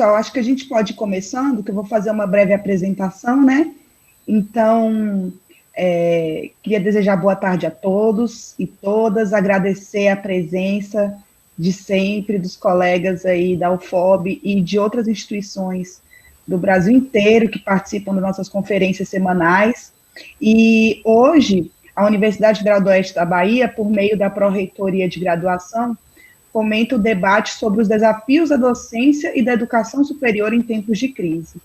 pessoal, acho que a gente pode ir começando, que eu vou fazer uma breve apresentação, né? Então, queria desejar boa tarde a todos e todas, agradecer a presença de sempre dos colegas aí da UFOB e de outras instituições do Brasil inteiro que participam das nossas conferências semanais. E hoje, a Universidade Federal do Oeste da Bahia, por meio da Pró-Reitoria de Graduação, fomenta o debate sobre os desafios da docência e da educação superior em tempos de crise.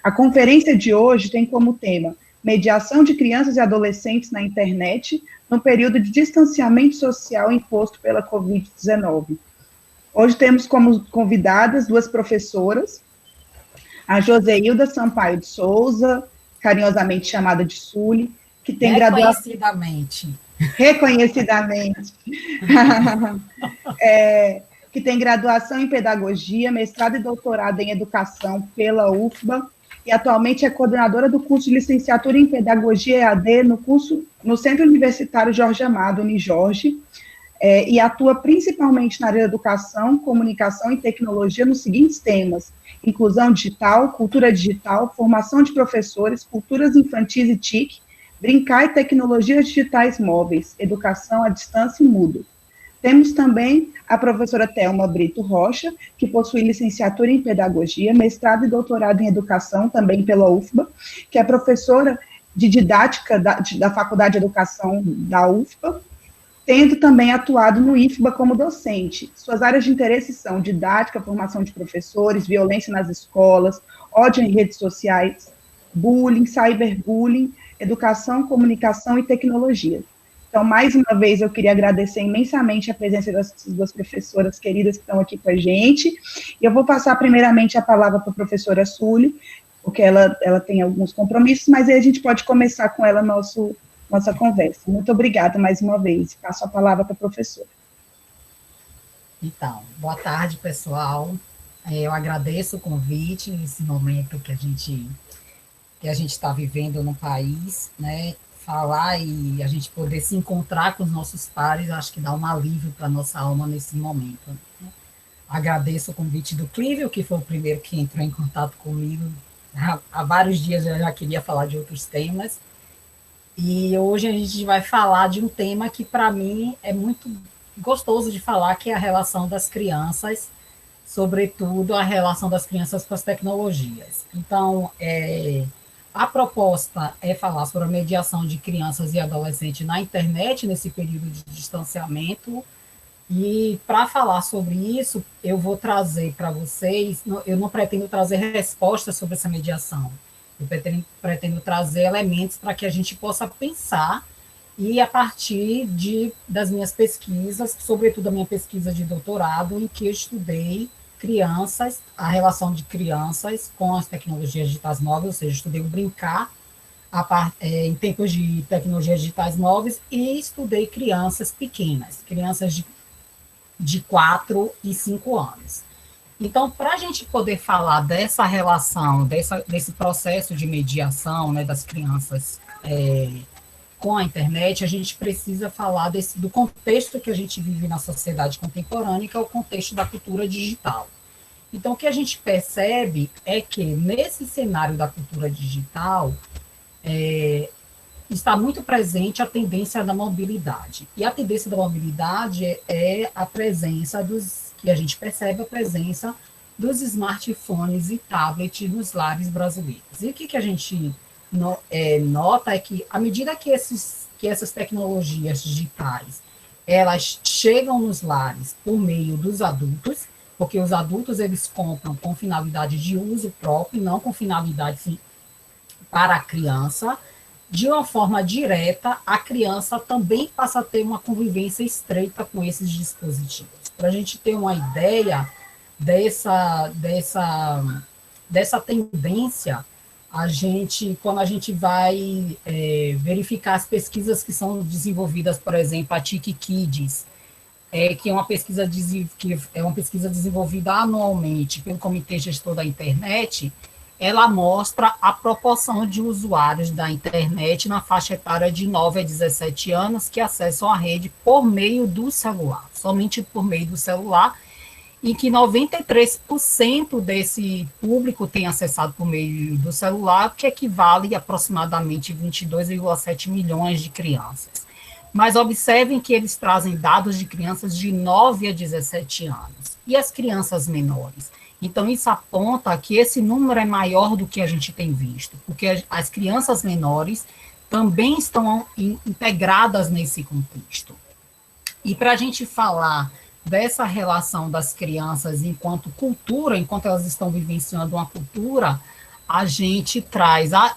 A conferência de hoje tem como tema mediação de crianças e adolescentes na internet no período de distanciamento social imposto pela Covid-19. Hoje temos como convidadas duas professoras, a Joseilda Sampaio de Souza, carinhosamente chamada de Suli, que tem graduação... Reconhecidamente. Que tem graduação em Pedagogia, mestrado e doutorado em Educação pela UFBA, e atualmente é coordenadora do curso de licenciatura em Pedagogia EAD no Centro Universitário Jorge Amado, Unijorge, e atua principalmente na área da educação, comunicação e tecnologia nos seguintes temas: inclusão digital, cultura digital, formação de professores, culturas infantis e TIC, brincar e tecnologias digitais móveis, educação à distância e mudo. Temos também a professora Thelma Brito Rocha, que possui licenciatura em Pedagogia, mestrado e doutorado em Educação, também pela UFBA, que é professora de Didática da Faculdade de Educação da UFBA, tendo também atuado no IFBA como docente. Suas áreas de interesse são didática, formação de professores, violência nas escolas, ódio em redes sociais, bullying, cyberbullying, educação, comunicação e tecnologia. Então, mais uma vez, eu queria agradecer imensamente a presença dessas duas professoras queridas que estão aqui com a gente. E eu vou passar primeiramente a palavra para a professora Suli, porque ela tem alguns compromissos, mas aí a gente pode começar com ela nossa conversa. Muito obrigada mais uma vez. Passo a palavra para a professora. Então, boa tarde, pessoal. Eu agradeço o convite nesse momento que a gente está vivendo no país, né? Falar e a gente poder se encontrar com os nossos pares, acho que dá um alívio para a nossa alma nesse momento. Né? Agradeço o convite do Clívio, que foi o primeiro que entrou em contato comigo. Há vários dias eu já queria falar de outros temas. E hoje a gente vai falar de um tema que, para mim, é muito gostoso de falar, que é a relação das crianças, sobretudo a relação das crianças com as tecnologias. Então, a proposta é falar sobre a mediação de crianças e adolescentes na internet, nesse período de distanciamento, e para falar sobre isso, eu vou trazer para vocês, eu não pretendo trazer respostas sobre essa mediação, eu pretendo trazer elementos para que a gente possa pensar, e a partir das minhas pesquisas, sobretudo a minha pesquisa de doutorado, em que eu estudei crianças, a relação de crianças com as tecnologias digitais móveis, ou seja, estudei o brincar em tempos de tecnologias digitais móveis, e estudei crianças pequenas, crianças de 4 e 5 anos. Então, para a gente poder falar dessa relação, desse processo de mediação, né, das crianças com a internet, a gente precisa falar do contexto que a gente vive na sociedade contemporânea, que é o contexto da cultura digital. Então, o que a gente percebe é que, nesse cenário da cultura digital, está muito presente a tendência da mobilidade. E a tendência da mobilidade é a presença que a gente percebe a presença dos smartphones e tablets nos lares brasileiros. E o que a gente nota é que, à medida que essas tecnologias digitais elas chegam nos lares por meio dos adultos, porque os adultos eles compram com finalidade de uso próprio, não com finalidade para a criança, de uma forma direta, a criança também passa a ter uma convivência estreita com esses dispositivos. Para a gente ter uma ideia dessa tendência, quando a gente vai verificar as pesquisas que são desenvolvidas, por exemplo, a TIC Kids, que é uma pesquisa desenvolvida anualmente pelo Comitê Gestor da Internet, ela mostra a proporção de usuários da internet na faixa etária de 9 a 17 anos que acessam a rede por meio do celular, somente por meio do celular, em que 93% desse público tem acessado por meio do celular, que equivale a aproximadamente 22,7 milhões de crianças. Mas observem que eles trazem dados de crianças de 9 a 17 anos. E as crianças menores? Então, isso aponta que esse número é maior do que a gente tem visto, porque as crianças menores também estão integradas nesse contexto. E para a gente falar dessa relação das crianças enquanto cultura, enquanto elas estão vivenciando uma cultura,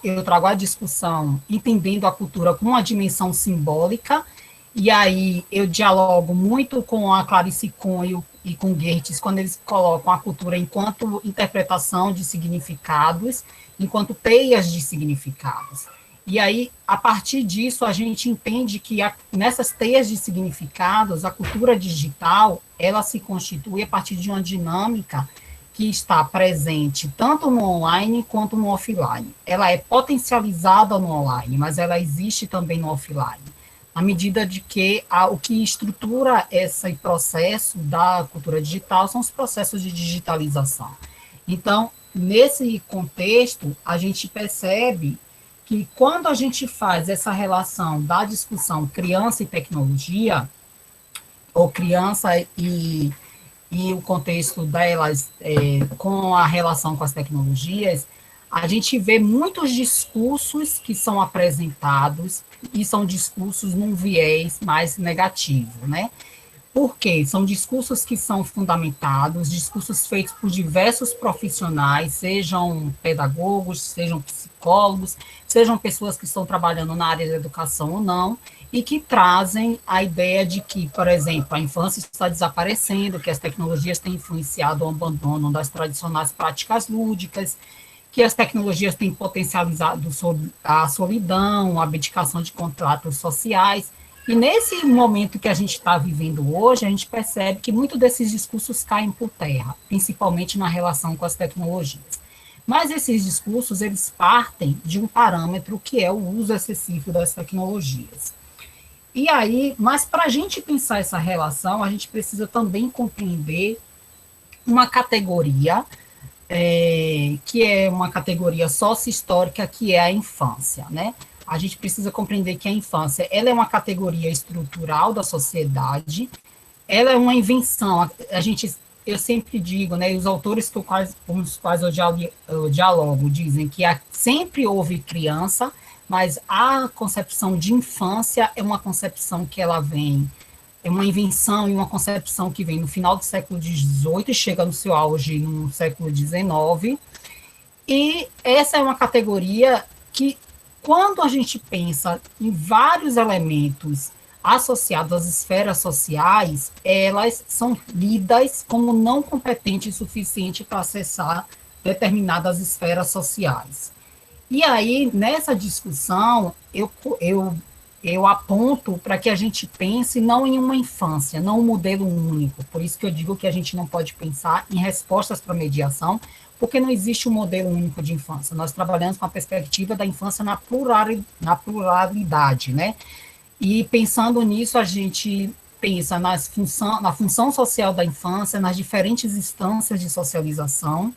eu trago a discussão entendendo a cultura com uma dimensão simbólica, e aí eu dialogo muito com a Clarice Cunha e com Goethe, quando eles colocam a cultura enquanto interpretação de significados, enquanto teias de significados. E aí, a partir disso, a gente entende que nessas teias de significados, a cultura digital, ela se constitui a partir de uma dinâmica que está presente tanto no online quanto no offline. Ela é potencializada no online, mas ela existe também no offline. À medida de que o que estrutura esse processo da cultura digital são os processos de digitalização. Então, nesse contexto, a gente percebe que quando a gente faz essa relação da discussão criança e tecnologia, ou criança e o contexto delas com a relação com as tecnologias, a gente vê muitos discursos que são apresentados e são discursos num viés mais negativo, né? Por quê? São discursos que são fundamentados, discursos feitos por diversos profissionais, sejam pedagogos, sejam psicólogos, sejam pessoas que estão trabalhando na área da educação ou não, e que trazem a ideia de que, por exemplo, a infância está desaparecendo, que as tecnologias têm influenciado o abandono das tradicionais práticas lúdicas, que as tecnologias têm potencializado a solidão, a abdicação de contratos sociais. E nesse momento que a gente está vivendo hoje, a gente percebe que muitos desses discursos caem por terra, principalmente na relação com as tecnologias. Mas esses discursos, eles partem de um parâmetro que é o uso excessivo das tecnologias. E aí, mas para a gente pensar essa relação, a gente precisa também compreender uma categoria, que é uma categoria sócio-histórica, que é a infância, né? A gente precisa compreender que a infância, ela é uma categoria estrutural da sociedade, ela é uma invenção, eu sempre digo, né, os autores com os quais eu dialogo dizem que sempre houve criança, mas a concepção de infância é uma concepção que ela vem, é uma invenção e uma concepção que vem no final do século XVIII e chega no seu auge no século XIX, e essa é uma categoria que, quando a gente pensa em vários elementos associados às esferas sociais, elas são lidas como não competentes o suficiente para acessar determinadas esferas sociais. E aí, nessa discussão, eu aponto para que a gente pense não em uma infância, não um modelo único. Por isso que eu digo que a gente não pode pensar em respostas para mediação, porque não existe um modelo único de infância. Nós trabalhamos com a perspectiva da infância na pluralidade, né? E pensando nisso, a gente pensa na função social da infância, nas diferentes instâncias de socialização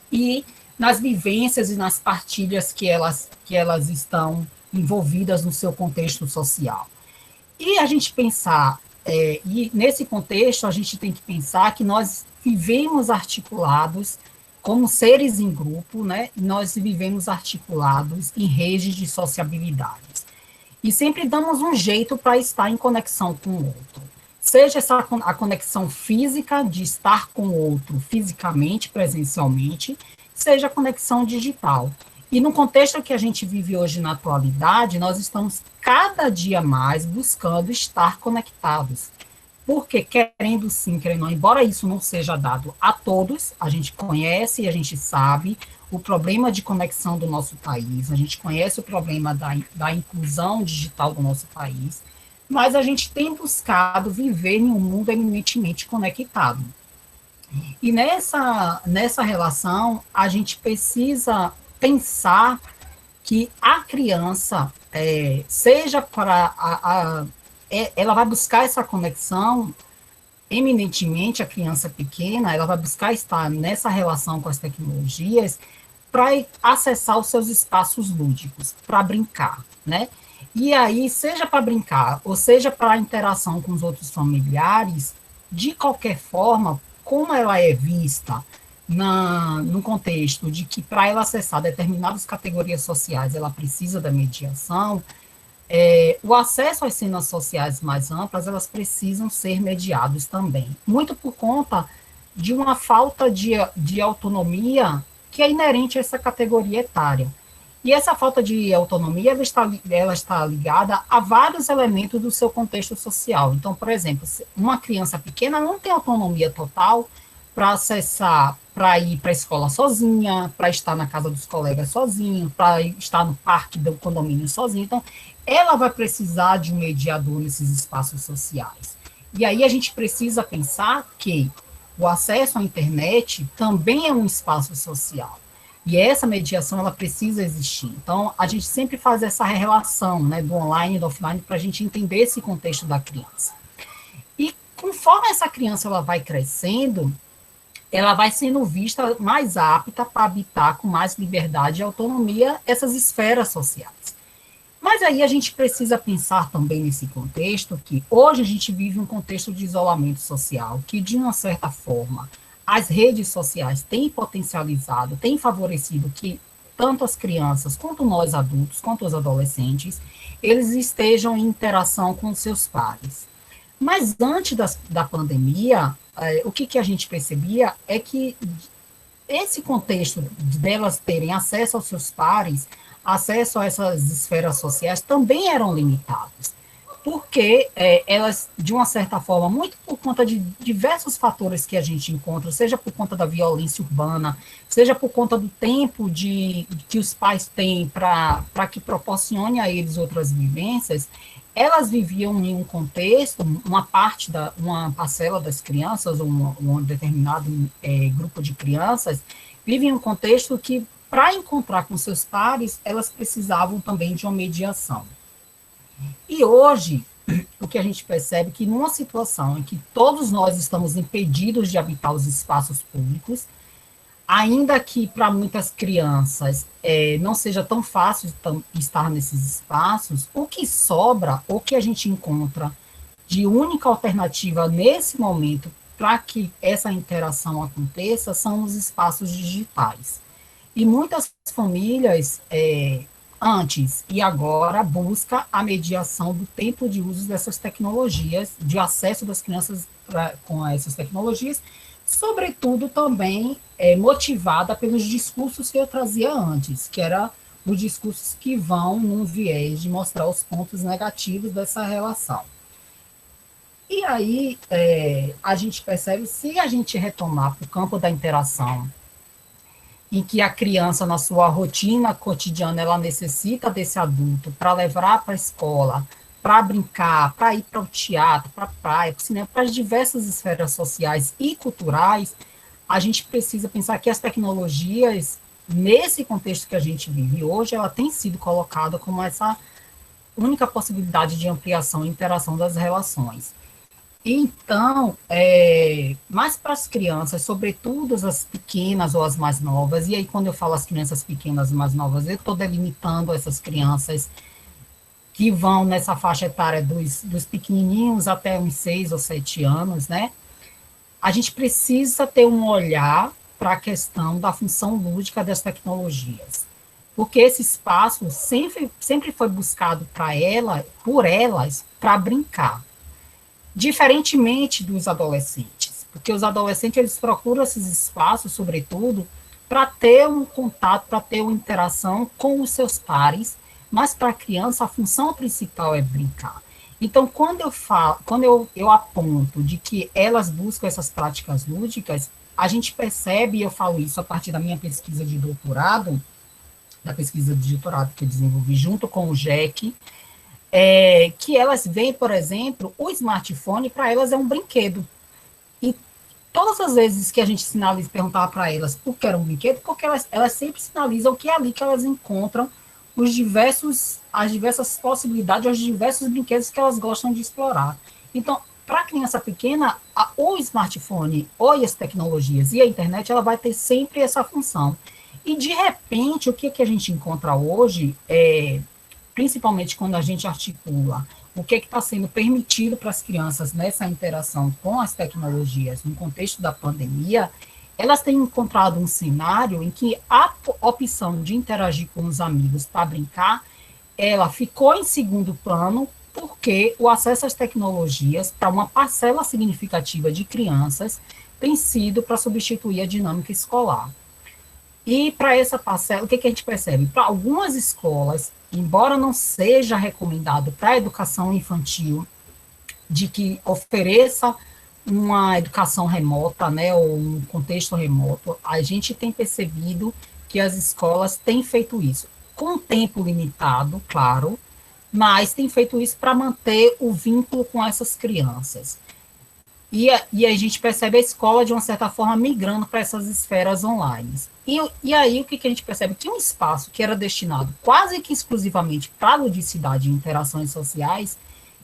e nas vivências e nas partilhas que elas estão envolvidas no seu contexto social. E a gente pensar, e nesse contexto, a gente tem que pensar que nós vivemos articulados como seres em grupo, né? Nós vivemos articulados em redes de sociabilidades. E sempre damos um jeito para estar em conexão com o outro. Seja a conexão física, de estar com o outro fisicamente, presencialmente, seja a conexão digital. E no contexto que a gente vive hoje na atualidade, nós estamos cada dia mais buscando estar conectados. Porque, querendo sim, querendo não, embora isso não seja dado a todos, a gente conhece e a gente sabe o problema de conexão do nosso país, a gente conhece o problema da inclusão digital do nosso país, mas a gente tem buscado viver em um mundo eminentemente conectado. E nessa relação, a gente precisa pensar que a criança, seja para ela vai buscar essa conexão eminentemente a criança pequena, ela vai buscar estar nessa relação com as tecnologias para acessar os seus espaços lúdicos, para brincar, né? E aí, seja para brincar, ou seja para interação com os outros familiares, de qualquer forma, como ela é vista no contexto de que para ela acessar determinadas categorias sociais, ela precisa da mediação, o acesso às cenas sociais mais amplas, elas precisam ser mediados também. Muito por conta de uma falta de autonomia que é inerente a essa categoria etária. E essa falta de autonomia, ela está ligada a vários elementos do seu contexto social. Então, por exemplo, uma criança pequena não tem autonomia total para acessar, para ir para a escola sozinha, para estar na casa dos colegas sozinho, para estar no parque do condomínio sozinho. Então, ela vai precisar de um mediador nesses espaços sociais. E aí a gente precisa pensar que o acesso à internet também é um espaço social. E essa mediação, ela precisa existir. Então, a gente sempre faz essa relação, né, do online e do offline para a gente entender esse contexto da criança. E conforme essa criança ela vai crescendo, ela vai sendo vista mais apta para habitar com mais liberdade e autonomia essas esferas sociais. Mas aí a gente precisa pensar também nesse contexto que hoje a gente vive um contexto de isolamento social, que de uma certa forma as redes sociais têm potencializado, têm favorecido que tanto as crianças, quanto nós adultos, quanto os adolescentes, eles estejam em interação com seus pares. Mas antes da pandemia, o que a gente percebia é que esse contexto delas terem acesso aos seus pares, acesso a essas esferas sociais, também eram limitados, porque elas, de uma certa forma, muito por conta de diversos fatores que a gente encontra, seja por conta da violência urbana, seja por conta do tempo que os pais têm para que proporcione a eles outras vivências, elas viviam em um contexto, uma parcela das crianças, ou um determinado grupo de crianças, vive em um contexto que, para encontrar com seus pares, elas precisavam também de uma mediação. E hoje, o que a gente percebe é que numa situação em que todos nós estamos impedidos de habitar os espaços públicos, ainda que para muitas crianças não seja tão fácil estar nesses espaços, o que sobra, o que a gente encontra de única alternativa nesse momento para que essa interação aconteça são os espaços digitais. E muitas famílias, antes e agora, buscam a mediação do tempo de uso dessas tecnologias, de acesso das crianças com essas tecnologias, sobretudo também motivada pelos discursos que eu trazia antes, que eram os discursos que vão num viés de mostrar os pontos negativos dessa relação. E aí a gente percebe, se a gente retomar para o campo da interação, em que a criança, na sua rotina cotidiana, ela necessita desse adulto para levar para a escola, para brincar, para ir para o teatro, para a praia, para o cinema, para as diversas esferas sociais e culturais, a gente precisa pensar que as tecnologias, nesse contexto que a gente vive hoje, ela tem sido colocada como essa única possibilidade de ampliação e interação das relações. Então, mais para as crianças, sobretudo as pequenas ou as mais novas, e aí quando eu falo as crianças pequenas e mais novas, eu estou delimitando essas crianças que vão nessa faixa etária dos pequenininhos até uns 6 ou 7 anos, né? A gente precisa ter um olhar para a questão da função lúdica das tecnologias, porque esse espaço sempre foi buscado por elas, para brincar. Diferentemente dos adolescentes, porque os adolescentes eles procuram esses espaços, sobretudo, para ter um contato, para ter uma interação com os seus pares, mas para a criança a função principal é brincar. Então, quando eu aponto de que elas buscam essas práticas lúdicas, a gente percebe, e eu falo isso a partir da minha pesquisa de doutorado, da pesquisa de doutorado que eu desenvolvi junto com o GEC, que elas veem, por exemplo, o smartphone, para elas é um brinquedo. E todas as vezes que a gente perguntava para elas por que era um brinquedo, porque elas sempre sinalizam que é ali que elas encontram as diversas possibilidades, os diversos brinquedos que elas gostam de explorar. Então, para a criança pequena, o smartphone, ou as tecnologias e a internet, ela vai ter sempre essa função. E, de repente, o que a gente encontra hoje, principalmente quando a gente articula o que está sendo permitido para as crianças nessa interação com as tecnologias no contexto da pandemia, elas têm encontrado um cenário em que a opção de interagir com os amigos para brincar, ela ficou em segundo plano, porque o acesso às tecnologias para uma parcela significativa de crianças tem sido para substituir a dinâmica escolar. E para essa parcela, o que a gente percebe? Para algumas escolas, embora não seja recomendado para a educação infantil de que ofereça uma educação remota, né, ou um contexto remoto, a gente tem percebido que as escolas têm feito isso, com tempo limitado, claro, mas tem feito isso para manter o vínculo com essas crianças. E a gente percebe a escola, de uma certa forma, migrando para essas esferas online. E aí, o que a gente percebe? Que um espaço que era destinado quase que exclusivamente para ludicidade e interações sociais,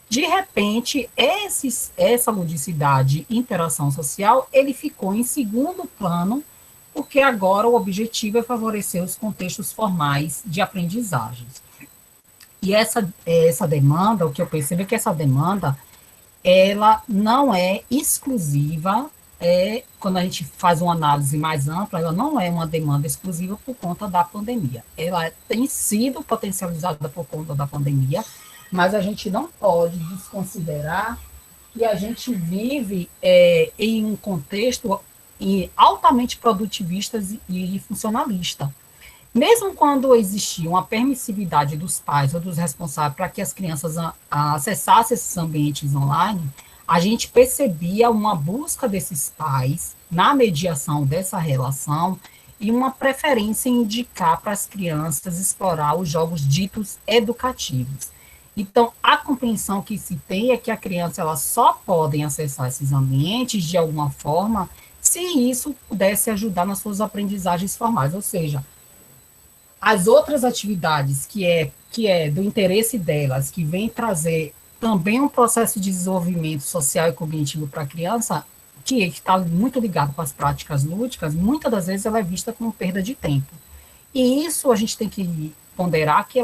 de repente, essa ludicidade e interação social, ele ficou em segundo plano, porque agora o objetivo é favorecer os contextos formais de aprendizagens. E essa demanda, o que eu percebo é que essa demanda, ela não é exclusiva, quando a gente faz uma análise mais ampla, ela não é uma demanda exclusiva por conta da pandemia. Ela tem sido potencializada por conta da pandemia, mas a gente não pode desconsiderar que a gente vive em um contexto altamente produtivista e funcionalista. Mesmo quando existia uma permissividade dos pais ou dos responsáveis para que as crianças acessassem esses ambientes online, a gente percebia uma busca desses pais na mediação dessa relação e uma preferência em indicar para as crianças explorar os jogos ditos educativos. Então, a compreensão que se tem é que a criança ela só pode acessar esses ambientes de alguma forma se isso pudesse ajudar nas suas aprendizagens formais, ou seja, as outras atividades que é do interesse delas, que vem trazer também um processo de desenvolvimento social e cognitivo para a criança, que está muito ligado com as práticas lúdicas, muitas das vezes ela é vista como perda de tempo. E isso a gente tem que ponderar que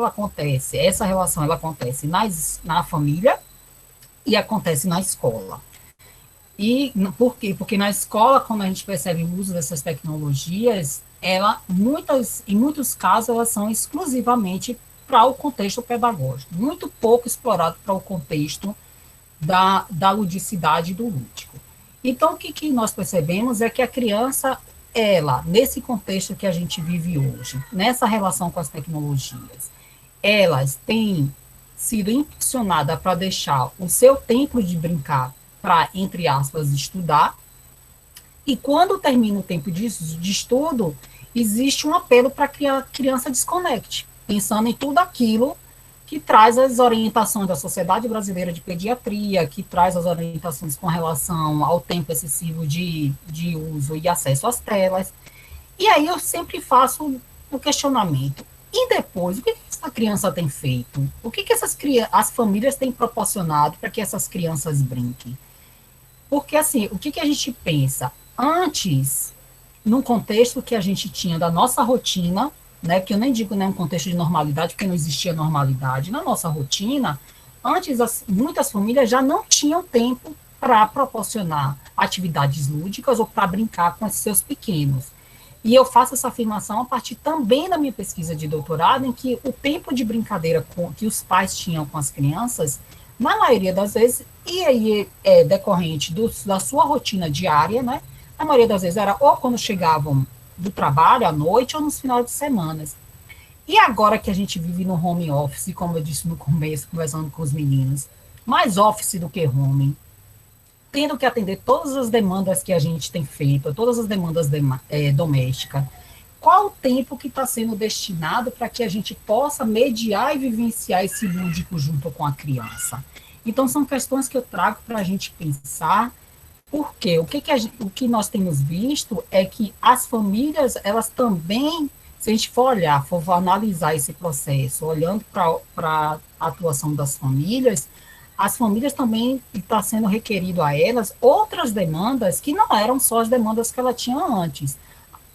essa relação ela acontece na família e acontece na escola. E por quê? Porque na escola, quando a gente percebe o uso dessas tecnologias, em muitos casos, elas são exclusivamente para o contexto pedagógico, muito pouco explorado para o contexto da ludicidade e do lúdico. Então, o que nós percebemos é que a criança, nesse contexto que a gente vive hoje, nessa relação com as tecnologias, elas têm sido impulsionadas para deixar o seu tempo de brincar para, entre aspas, estudar, e quando termina o tempo de estudo, existe um apelo para que a criança desconecte, pensando em tudo aquilo que traz as orientações da Sociedade Brasileira de Pediatria, que traz as orientações com relação ao tempo excessivo de uso e acesso às telas. E aí eu sempre faço o questionamento. E depois, o que essa criança tem feito? O que as famílias têm proporcionado para que essas crianças brinquem? Porque, assim, o que a gente pensa? Antes, num contexto que a gente tinha da nossa rotina, né, que eu nem digo um contexto de normalidade, porque não existia normalidade, na nossa rotina, antes muitas famílias já não tinham tempo para proporcionar atividades lúdicas ou para brincar com os seus pequenos. E eu faço essa afirmação a partir também da minha pesquisa de doutorado, em que o tempo de brincadeira que os pais tinham com as crianças, na maioria das vezes, e aí é decorrente da sua rotina diária, né? Na maioria das vezes era ou quando chegavam do trabalho à noite ou nos finais de semana. E agora que a gente vive no home office, como eu disse no começo, conversando com os meninos, mais office do que home, tendo que atender todas as demandas que a gente tem feito, todas as demandas domésticas, qual o tempo que está sendo destinado para que a gente possa mediar e vivenciar esse lúdico junto com a criança? Então, são questões que eu trago para a gente pensar, porque o que nós temos visto é que as famílias, elas também, se a gente for analisar esse processo, olhando para a atuação das famílias, as famílias também está sendo requerido a elas outras demandas que não eram só as demandas que ela tinha antes.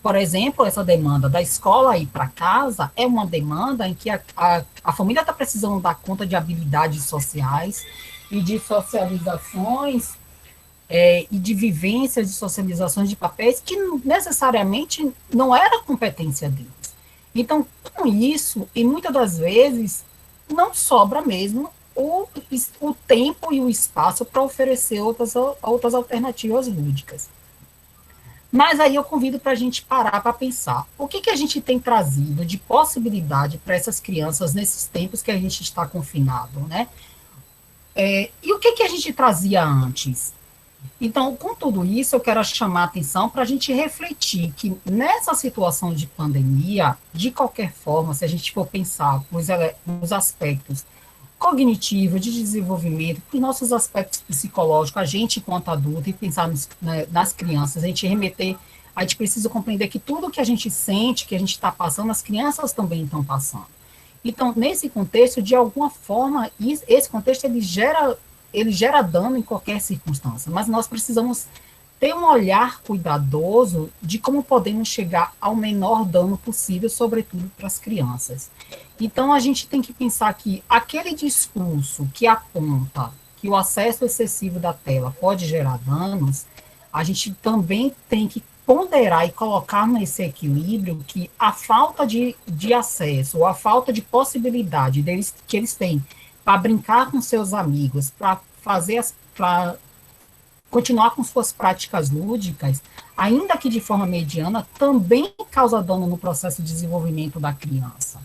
Por exemplo, essa demanda da escola ir para casa é uma demanda em que a família está precisando dar conta de habilidades sociais e de socializações e de vivências, de socializações de papéis que necessariamente não era competência deles. Então, com isso, e muitas das vezes, não sobra mesmo o tempo e o espaço para oferecer outras alternativas lúdicas. Mas aí eu convido para a gente parar para pensar. O que a gente tem trazido de possibilidade para essas crianças nesses tempos que a gente está confinado, né? E o que a gente trazia antes? Então, com tudo isso, eu quero chamar a atenção para a gente refletir que nessa situação de pandemia, de qualquer forma, se a gente for pensar nos aspectos cognitivos, de desenvolvimento, os nossos aspectos psicológicos, a gente enquanto adulto, e pensar nas crianças, a gente precisa compreender que tudo que a gente sente, que a gente está passando, as crianças também estão passando. Então, nesse contexto, de alguma forma, esse contexto ele gera dano em qualquer circunstância, mas nós precisamos ter um olhar cuidadoso de como podemos chegar ao menor dano possível, sobretudo para as crianças. Então, a gente tem que pensar que aquele discurso que aponta que o acesso excessivo da tela pode gerar danos, a gente também tem que ponderar e colocar nesse equilíbrio que a falta de acesso, ou a falta de possibilidade que eles têm para brincar com seus amigos, para continuar com suas práticas lúdicas, ainda que de forma mediana, também causa dano no processo de desenvolvimento da criança.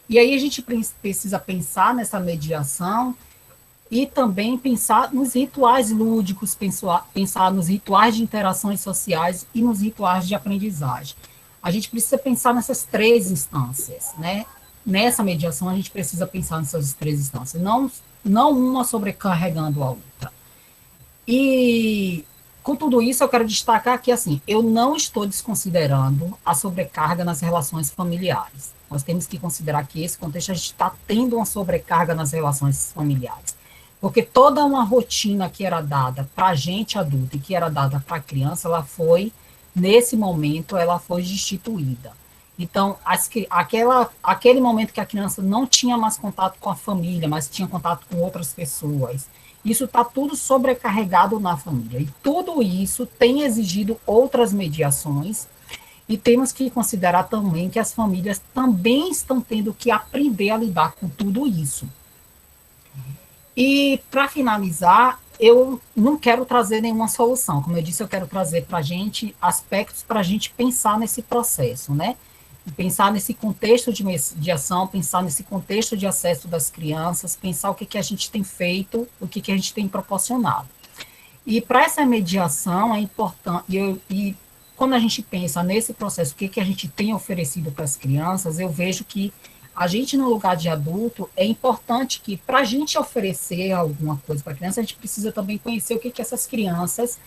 E aí a gente precisa pensar nessa mediação e também pensar nos rituais lúdicos, pensar nos rituais de interações sociais e nos rituais de aprendizagem. A gente precisa pensar nessas três instâncias, né? Nessa mediação, a gente precisa pensar nessas três instâncias, não uma sobrecarregando a outra. E, com tudo isso, eu quero destacar que, assim, eu não estou desconsiderando a sobrecarga nas relações familiares. Nós temos que considerar que esse contexto a gente está tendo uma sobrecarga nas relações familiares. Porque toda uma rotina que era dada para a gente adulta e que era dada para a criança, nesse momento, ela foi destituída. Então, aquele momento que a criança não tinha mais contato com a família, mas tinha contato com outras pessoas, isso está tudo sobrecarregado na família. E tudo isso tem exigido outras mediações, e temos que considerar também que as famílias também estão tendo que aprender a lidar com tudo isso. E, para finalizar, eu não quero trazer nenhuma solução. Como eu disse, eu quero trazer para a gente aspectos para a gente pensar nesse processo, né? Pensar nesse contexto de mediação, pensar nesse contexto de acesso das crianças, pensar o que a gente tem feito, o que a gente tem proporcionado. E para essa mediação é importante, e quando a gente pensa nesse processo, o que a gente tem oferecido para as crianças, eu vejo que a gente, no lugar de adulto, é importante que, para a gente oferecer alguma coisa para a criança, a gente precisa também conhecer o que essas crianças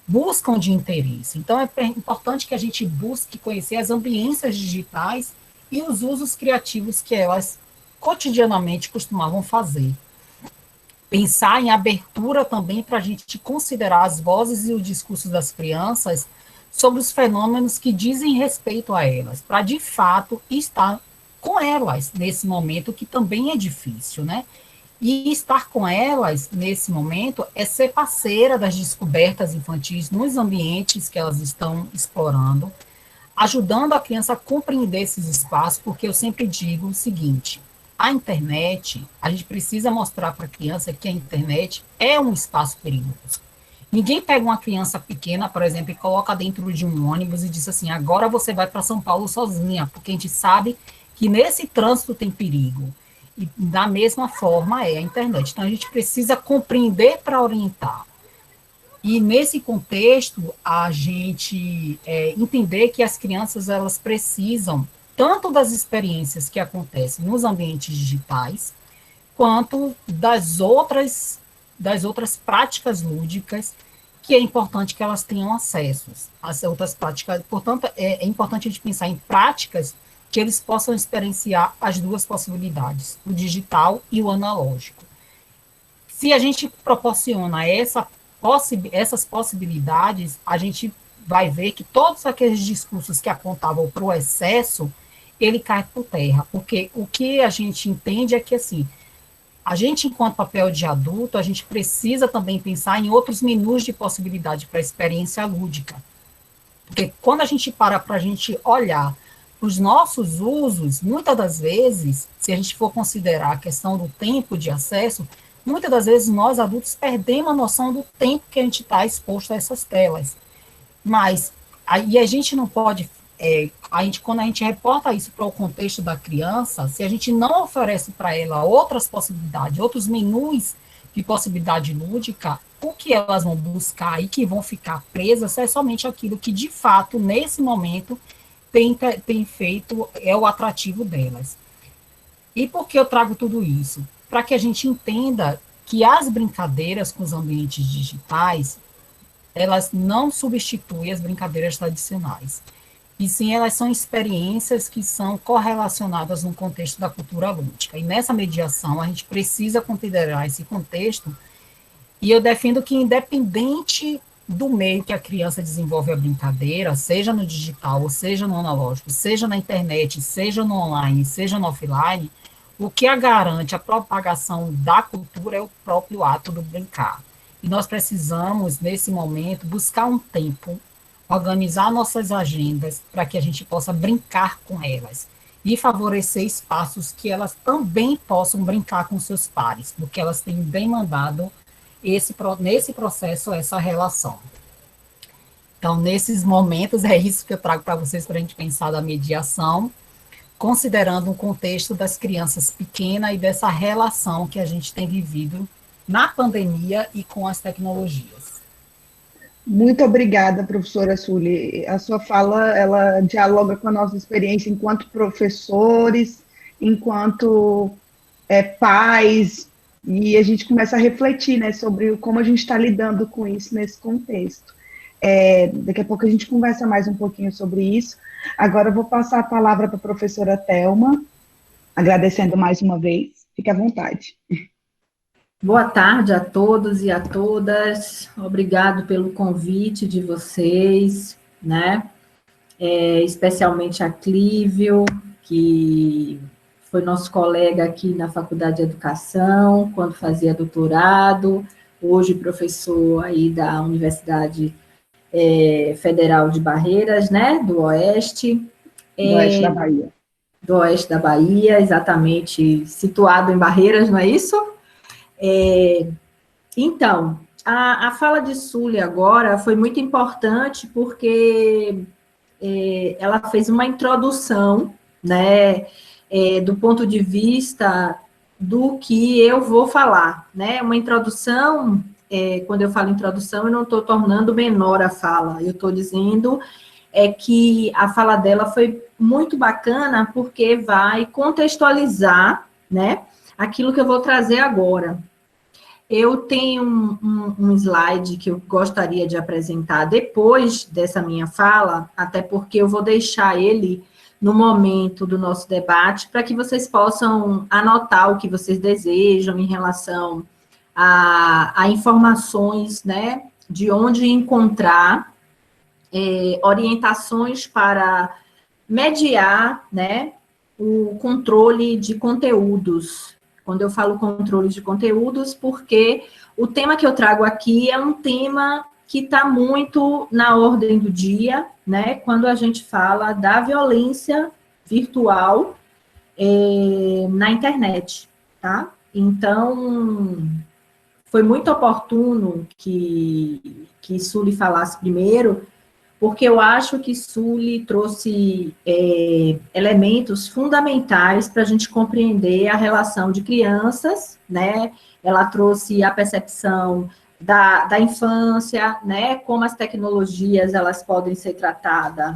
buscam de interesse. Então, é importante que a gente busque conhecer as ambiências digitais e os usos criativos que elas cotidianamente costumavam fazer. Pensar em abertura também para a gente considerar as vozes e o discurso das crianças sobre os fenômenos que dizem respeito a elas, para, de fato, estar com elas nesse momento, que também é difícil, né? E estar com elas, nesse momento, é ser parceira das descobertas infantis nos ambientes que elas estão explorando, ajudando a criança a compreender esses espaços, porque eu sempre digo o seguinte, a internet, a gente precisa mostrar para a criança que a internet é um espaço perigoso. Ninguém pega uma criança pequena, por exemplo, e coloca dentro de um ônibus e diz assim, agora você vai para São Paulo sozinha, porque a gente sabe que nesse trânsito tem perigo. E da mesma forma é a internet. Então, a gente precisa compreender para orientar. E, nesse contexto, a gente entender que as crianças elas precisam tanto das experiências que acontecem nos ambientes digitais, quanto das outras práticas lúdicas, que é importante que elas tenham acesso às outras práticas. Portanto, é importante a gente pensar em práticas que eles possam experienciar as duas possibilidades, o digital e o analógico. Se a gente proporciona essas possibilidades, a gente vai ver que todos aqueles discursos que apontavam para o excesso, ele cai por terra, porque o que a gente entende é que, assim, a gente, enquanto papel de adulto, a gente precisa também pensar em outros menus de possibilidade para a experiência lúdica. Porque quando a gente para a gente olhar os nossos usos, muitas das vezes, se a gente for considerar a questão do tempo de acesso, muitas das vezes nós adultos perdemos a noção do tempo que a gente está exposto a essas telas. Mas aí a gente não pode, quando a gente reporta isso para o contexto da criança, se a gente não oferece para ela outras possibilidades, outros menus de possibilidade lúdica, o que elas vão buscar e que vão ficar presas é somente aquilo que, de fato, nesse momento, tem feito, é o atrativo delas. E por que eu trago tudo isso? Para que a gente entenda que as brincadeiras com os ambientes digitais, elas não substituem as brincadeiras tradicionais. E sim, elas são experiências que são correlacionadas no contexto da cultura lúdica. E nessa mediação, a gente precisa considerar esse contexto, e eu defendo que, independente do meio que a criança desenvolve a brincadeira, seja no digital, ou seja no analógico, seja na internet, seja no online, seja no offline, o que a garante a propagação da cultura é o próprio ato do brincar. E nós precisamos, nesse momento, buscar um tempo, organizar nossas agendas para que a gente possa brincar com elas e favorecer espaços que elas também possam brincar com seus pares, porque elas têm demandado nesse processo essa relação. Então, nesses momentos, é isso que eu trago para vocês para a gente pensar da mediação, considerando o contexto das crianças pequenas e dessa relação que a gente tem vivido na pandemia e com as tecnologias. Muito obrigada, professora Sully. A sua fala, ela dialoga com a nossa experiência enquanto professores, enquanto pais, e a gente começa a refletir, né, sobre como a gente está lidando com isso nesse contexto. Daqui a pouco a gente conversa mais um pouquinho sobre isso. Agora eu vou passar a palavra para a professora Thelma, agradecendo mais uma vez. Fique à vontade. Boa tarde a todos e a todas. Obrigado pelo convite de vocês, né? Especialmente a Clívio, que foi nosso colega aqui na Faculdade de Educação, quando fazia doutorado, hoje professor aí da Universidade Federal de Barreiras, né? Do Oeste. Do Oeste da Bahia. Do Oeste da Bahia, exatamente, situado em Barreiras, não é isso? Então, a fala de Sully agora foi muito importante porque ela fez uma introdução, né, do ponto de vista do que eu vou falar, né, uma introdução, quando eu falo introdução, eu não estou tornando menor a fala, eu estou dizendo que a fala dela foi muito bacana porque vai contextualizar, né, aquilo que eu vou trazer agora. Eu tenho um slide que eu gostaria de apresentar depois dessa minha fala, até porque eu vou deixar ele no momento do nosso debate, para que vocês possam anotar o que vocês desejam em relação a informações, né, de onde encontrar orientações para mediar, né, o controle de conteúdos. Quando eu falo controle de conteúdos, porque o tema que eu trago aqui é um tema que está muito na ordem do dia, né? Quando a gente fala da violência virtual na internet, tá? Então, foi muito oportuno que Sully falasse primeiro, porque eu acho que Sully trouxe elementos fundamentais para a gente compreender a relação de crianças, né? Ela trouxe a percepção da infância, né? Como as tecnologias elas podem ser tratadas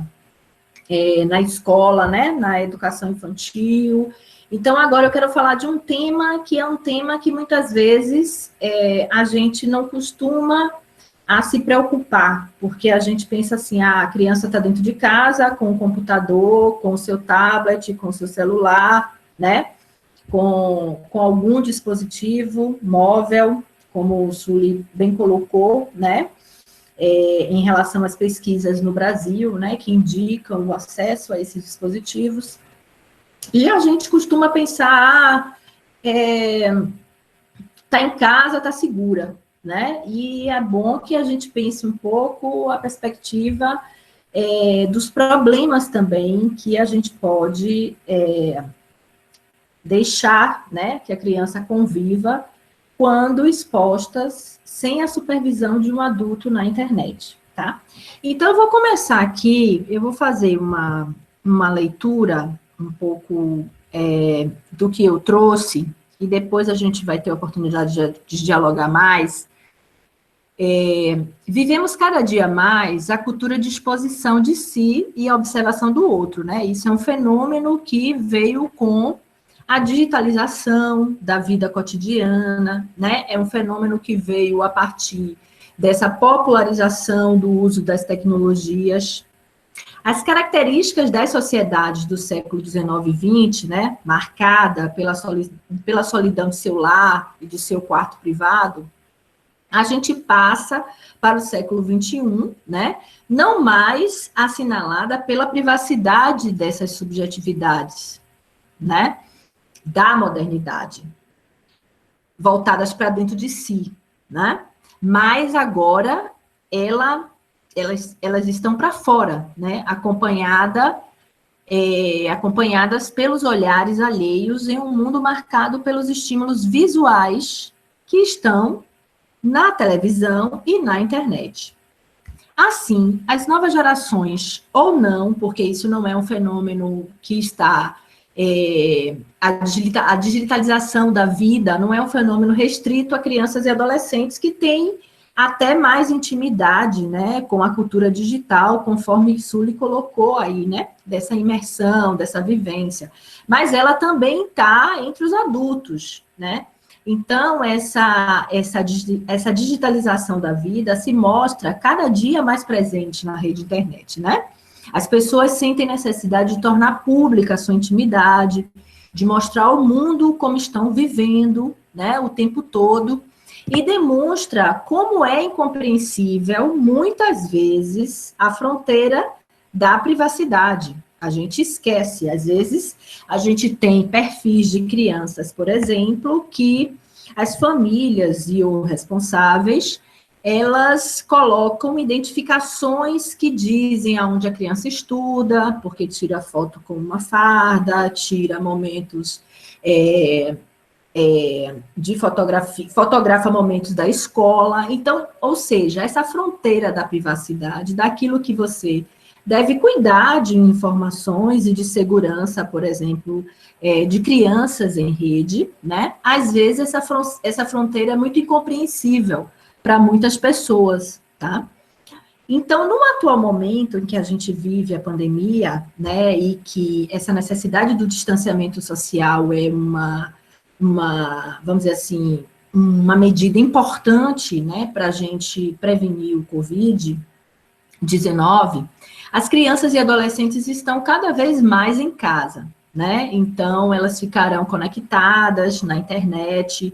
na escola, né? Na educação infantil. Então, agora eu quero falar de um tema que é um tema que muitas vezes a gente não costuma a se preocupar, porque a gente pensa assim, a criança está dentro de casa, com o computador, com o seu tablet, com o seu celular, né, com algum dispositivo móvel, como o Sully bem colocou, né, em relação às pesquisas no Brasil, né, que indicam o acesso a esses dispositivos. E a gente costuma pensar, tá em casa, tá segura, né? E é bom que a gente pense um pouco a perspectiva dos problemas também que a gente pode deixar, né, que a criança conviva quando expostas sem a supervisão de um adulto na internet, tá? Então, eu vou começar aqui, eu vou fazer uma leitura um pouco do que eu trouxe, e depois a gente vai ter a oportunidade de dialogar mais. Vivemos cada dia mais a cultura de exposição de si e a observação do outro, né? Isso é um fenômeno que veio com a digitalização da vida cotidiana, né? É um fenômeno que veio a partir dessa popularização do uso das tecnologias. As características das sociedades do século XIX e XX, né, marcada pela solidão de seu lar e de seu quarto privado, a gente passa para o século XXI, né, não mais assinalada pela privacidade dessas subjetividades, né, da modernidade, voltadas para dentro de si, né, mas agora elas estão para fora, né, acompanhadas pelos olhares alheios em um mundo marcado pelos estímulos visuais que estão na televisão e na internet. Assim, as novas gerações, ou não, porque isso não é um fenômeno que está... a digitalização da vida não é um fenômeno restrito a crianças e adolescentes que têm até mais intimidade, né, com a cultura digital, conforme Sully colocou aí, né, dessa imersão, dessa vivência. Mas ela também está entre os adultos, né? Então, essa digitalização da vida se mostra cada dia mais presente na rede internet, né? As pessoas sentem necessidade de tornar pública a sua intimidade, de mostrar ao mundo como estão vivendo, né, o tempo todo, e demonstra como é incompreensível, muitas vezes, a fronteira da privacidade. A gente esquece, às vezes, a gente tem perfis de crianças, por exemplo, que as famílias e os responsáveis, elas colocam identificações que dizem aonde a criança estuda, porque tira foto com uma farda, tira momentos de fotografia, fotografa momentos da escola. Então, ou seja, essa fronteira da privacidade, daquilo que você deve cuidar de informações e de segurança, por exemplo, de crianças em rede, né? Às vezes essa fronteira é muito incompreensível para muitas pessoas, tá? Então, no atual momento em que a gente vive a pandemia, né, e que essa necessidade do distanciamento social é vamos dizer assim, uma medida importante, né, para a gente prevenir o Covid-19, as crianças e adolescentes estão cada vez mais em casa, né? Então, elas ficarão conectadas na internet.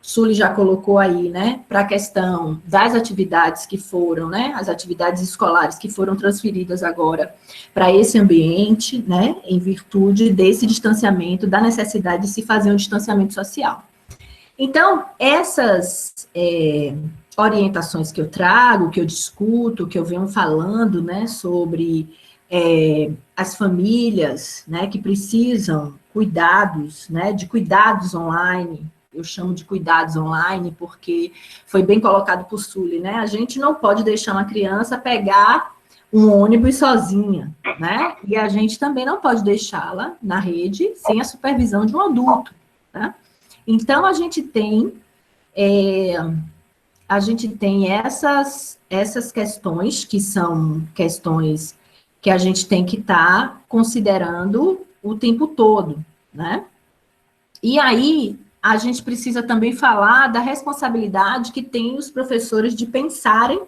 Sully já colocou aí, né, para a questão das atividades que foram, né, as atividades escolares que foram transferidas agora para esse ambiente, né, em virtude desse distanciamento, da necessidade de se fazer um distanciamento social. Então, essas orientações que eu trago, que eu discuto, que eu venho falando, né, sobre as famílias, né, que precisam cuidados, né, de cuidados online. Eu chamo de cuidados online porque foi bem colocado por Sully, né? A gente não pode deixar uma criança pegar um ônibus sozinha, né? E a gente também não pode deixá-la na rede sem a supervisão de um adulto, tá? Então, a gente tem essas questões, que são questões que a gente tem que estar considerando o tempo todo, né? E aí, a gente precisa também falar da responsabilidade que tem os professores de pensarem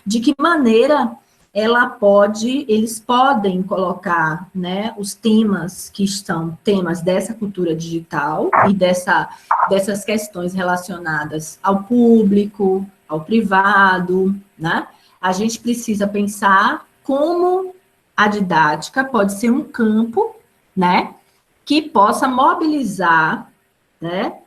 de que maneira eles podem colocar, né, os temas que estão, temas dessa cultura digital e dessas questões relacionadas ao público, ao privado, né? A gente precisa pensar como a didática pode ser um campo, né, que possa mobilizar, né,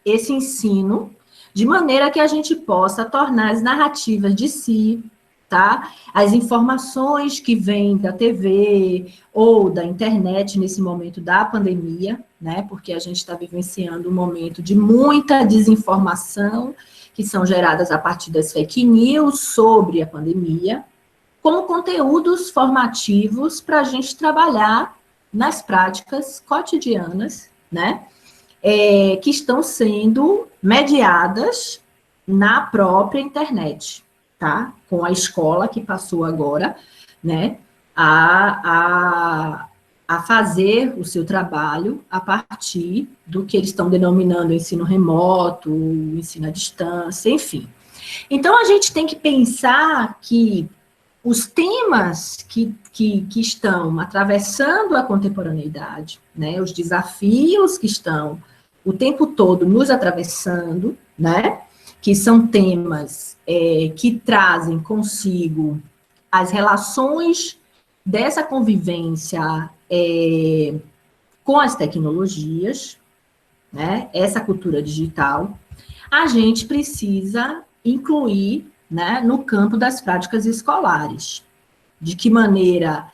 esse ensino, de maneira que a gente possa tornar as narrativas de si, tá? As informações que vêm da TV ou da internet nesse momento da pandemia, né? Porque a gente está vivenciando um momento de muita desinformação, que são geradas a partir das fake news sobre a pandemia, como conteúdos formativos para a gente trabalhar nas práticas cotidianas, né? Que estão sendo mediadas na própria internet, tá? Com a escola que passou agora, né, a fazer o seu trabalho a partir do que eles estão denominando ensino remoto, ensino à distância, enfim. Então, a gente tem que pensar que os temas que estão atravessando a contemporaneidade, né, os desafios que estão o tempo todo nos atravessando, né, que são temas que trazem consigo as relações dessa convivência com as tecnologias, né, essa cultura digital, a gente precisa incluir, né, no campo das práticas escolares. De que maneira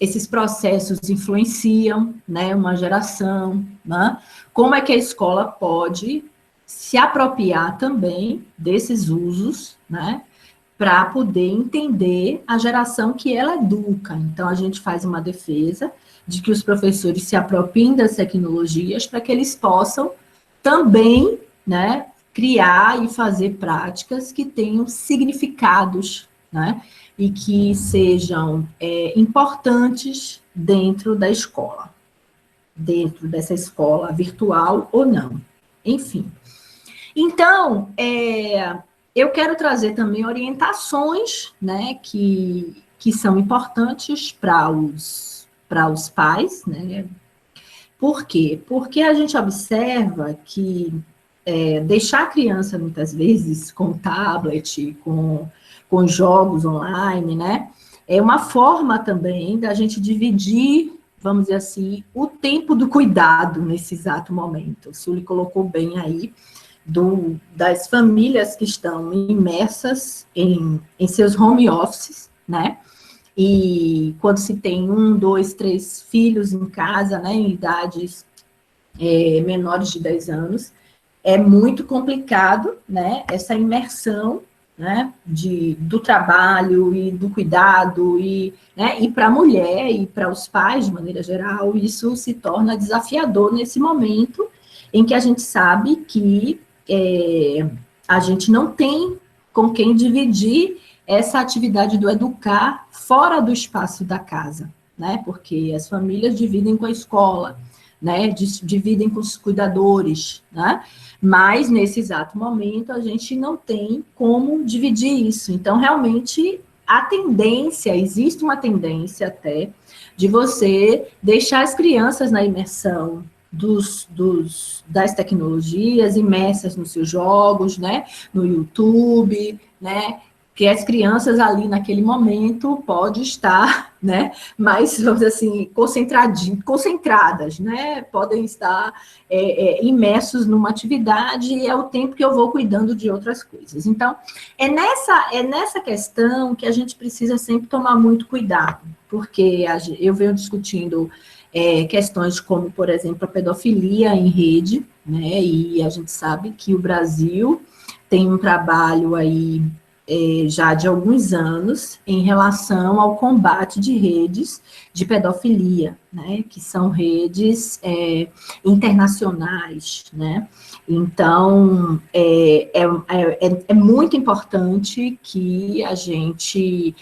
esses processos influenciam, né, uma geração, né? Como é que a escola pode se apropriar também desses usos, né, para poder entender a geração que ela educa. Então, a gente faz uma defesa de que os professores se apropriem das tecnologias para que eles possam também, né, criar e fazer práticas que tenham significados, né, e que sejam importantes dentro da escola, dentro dessa escola virtual ou não, enfim. Então, eu quero trazer também orientações, né, que são importantes para os pais, né. Por quê? Porque a gente observa que deixar a criança, muitas vezes, com tablet, com jogos online, né, é uma forma também da gente dividir, vamos dizer assim, o tempo do cuidado nesse exato momento. O Sully colocou bem aí, das famílias que estão imersas em seus home offices, né, e quando se tem 1, 2, 3 filhos em casa, né, em idades menores de 10 anos, é muito complicado, né, essa imersão, né, do trabalho e do cuidado, né, e para a mulher e para os pais, de maneira geral, isso se torna desafiador nesse momento em que a gente sabe que a gente não tem com quem dividir essa atividade do educar fora do espaço da casa, né, porque as famílias dividem com a escola, né, dividem com os cuidadores, né, mas nesse exato momento a gente não tem como dividir isso. Então, realmente, existe uma tendência até de você deixar as crianças na imersão das tecnologias, imersas nos seus jogos, né, no YouTube, né, que as crianças ali naquele momento podem estar, né, mais, vamos dizer assim, concentradas, né, podem estar imersos numa atividade e é o tempo que eu vou cuidando de outras coisas. Então, é nessa questão que a gente precisa sempre tomar muito cuidado, porque eu venho discutindo questões como, por exemplo, a pedofilia em rede, né, e a gente sabe que o Brasil tem um trabalho aí já de alguns anos em relação ao combate de redes de pedofilia, né, que são redes internacionais, né. Então, é muito importante que a gente,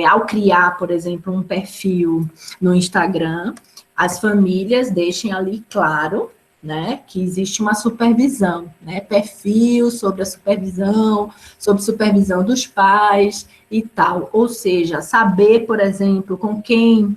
ao criar, por exemplo, um perfil no Instagram, as famílias deixem ali claro, né, que existe uma supervisão, né, perfil sobre a supervisão, sobre supervisão dos pais e tal. Ou seja, saber, por exemplo, com quem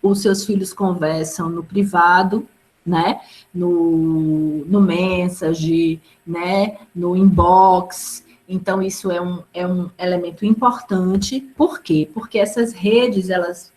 os seus filhos conversam no privado, né, no Message, né, no inbox. Então, isso é um elemento importante. Por quê? Porque essas redes, elas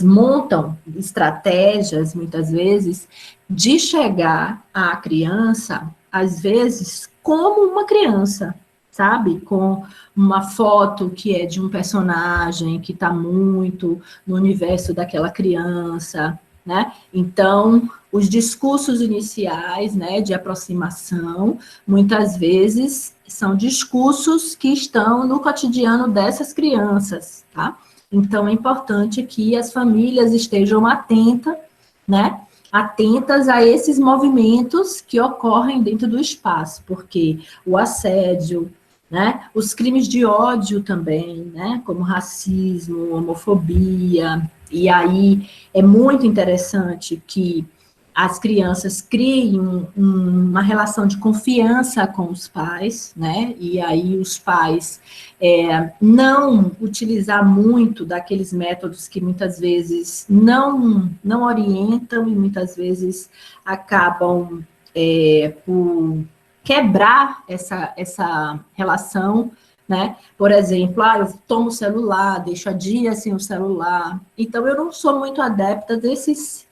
montam estratégias, muitas vezes, de chegar à criança, às vezes, como uma criança, sabe? Com uma foto que é de um personagem que está muito no universo daquela criança, né? Então, os discursos iniciais, né, de aproximação, muitas vezes são discursos que estão no cotidiano dessas crianças, tá? Então, é importante que as famílias estejam atentas, né? Atentas a esses movimentos que ocorrem dentro do espaço, porque o assédio, né? Os crimes de ódio também, né? Como racismo, homofobia, e aí é muito interessante que as crianças criem uma relação de confiança com os pais, né? E aí os pais não utilizar muito daqueles métodos que muitas vezes não orientam e muitas vezes acabam por quebrar essa relação, né? Por exemplo, eu tomo o celular, deixo a dia sem o celular. Então, eu não sou muito adepta dessas,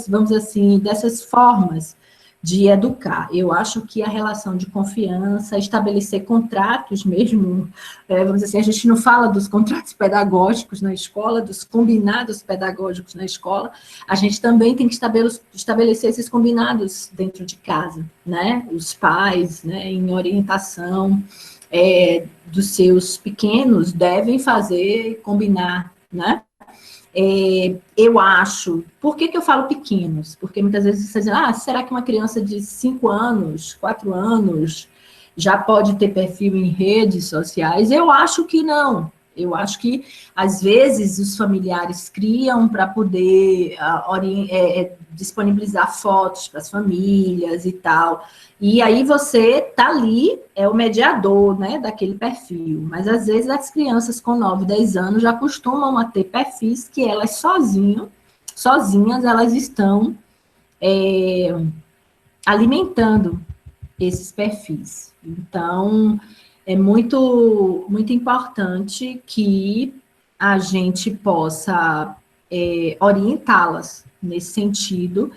vamos dizer assim, dessas formas de educar. Eu acho que a relação de confiança, estabelecer contratos mesmo, vamos dizer assim, a gente não fala dos contratos pedagógicos na escola, dos combinados pedagógicos na escola, a gente também tem que estabelecer esses combinados dentro de casa, né? Os pais, né, em orientação dos seus pequenos, devem fazer, combinar, né? Eu acho, por que eu falo pequenos? Porque muitas vezes você diz, será que uma criança de 5 anos, 4 anos, já pode ter perfil em redes sociais? Eu acho que não. Eu acho que, às vezes, os familiares criam para poder disponibilizar fotos para as famílias e tal. E aí você tá ali, é o mediador, né, daquele perfil. Mas, às vezes, as crianças com 9, 10 anos já costumam a ter perfis que elas sozinhas, elas estão alimentando esses perfis. Então, é muito, muito importante que a gente possa orientá-las nesse sentido,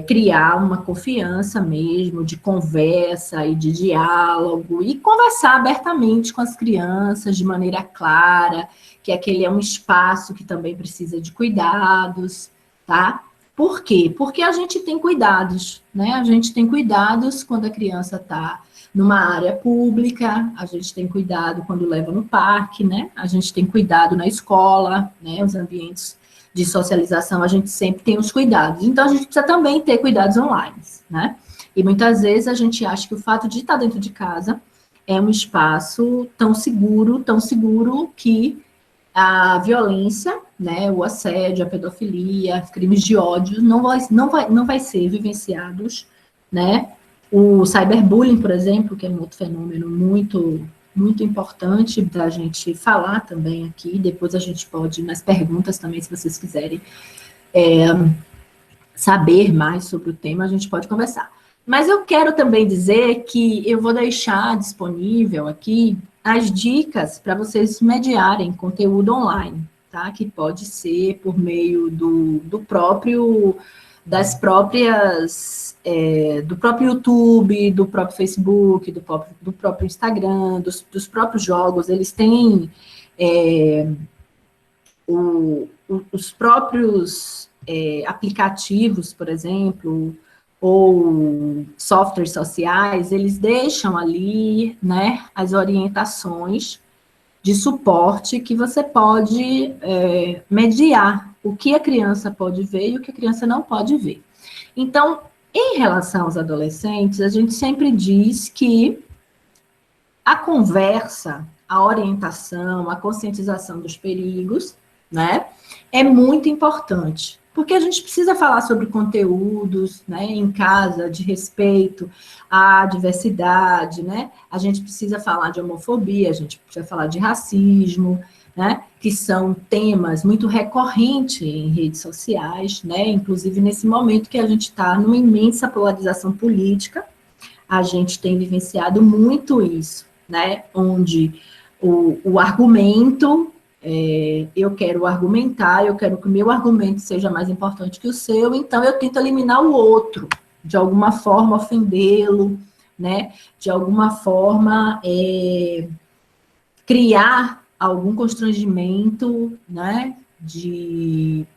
criar uma confiança mesmo, de conversa e de diálogo, e conversar abertamente com as crianças de maneira clara, que aquele é um espaço que também precisa de cuidados, tá? Por quê? Porque a gente tem cuidados, né? A gente tem cuidados quando a criança está numa área pública, a gente tem cuidado quando leva no parque, né? A gente tem cuidado na escola, né? Os ambientes de socialização, a gente sempre tem os cuidados. Então, a gente precisa também ter cuidados online, né? E muitas vezes a gente acha que o fato de estar dentro de casa é um espaço tão seguro que a violência, né, o assédio, a pedofilia, crimes de ódio não vai ser vivenciados, né? O cyberbullying, por exemplo, que é um outro fenômeno muito muito importante da gente falar também aqui, depois a gente pode, nas perguntas também, se vocês quiserem saber mais sobre o tema, a gente pode conversar. Mas eu quero também dizer que eu vou deixar disponível aqui as dicas para vocês mediarem conteúdo online, tá? Que pode ser por meio do próprio YouTube, do próprio Facebook, do próprio Instagram, dos próprios jogos. Eles têm os próprios aplicativos, por exemplo, ou softwares sociais, eles deixam ali, né, as orientações de suporte que você pode mediar o que a criança pode ver e o que a criança não pode ver. Então, em relação aos adolescentes, a gente sempre diz que a conversa, a orientação, a conscientização dos perigos, né, é muito importante, Porque a gente precisa falar sobre conteúdos, né, em casa, de respeito à diversidade, né? A gente precisa falar de homofobia, a gente precisa falar de racismo, né? Que são temas muito recorrentes em redes sociais, né? Inclusive nesse momento que a gente está numa imensa polarização política, a gente tem vivenciado muito isso, né? Onde o argumento, eu quero argumentar, eu quero que o meu argumento seja mais importante que o seu, então eu tento eliminar o outro, de alguma forma ofendê-lo, né? De alguma forma criar algum constrangimento, né?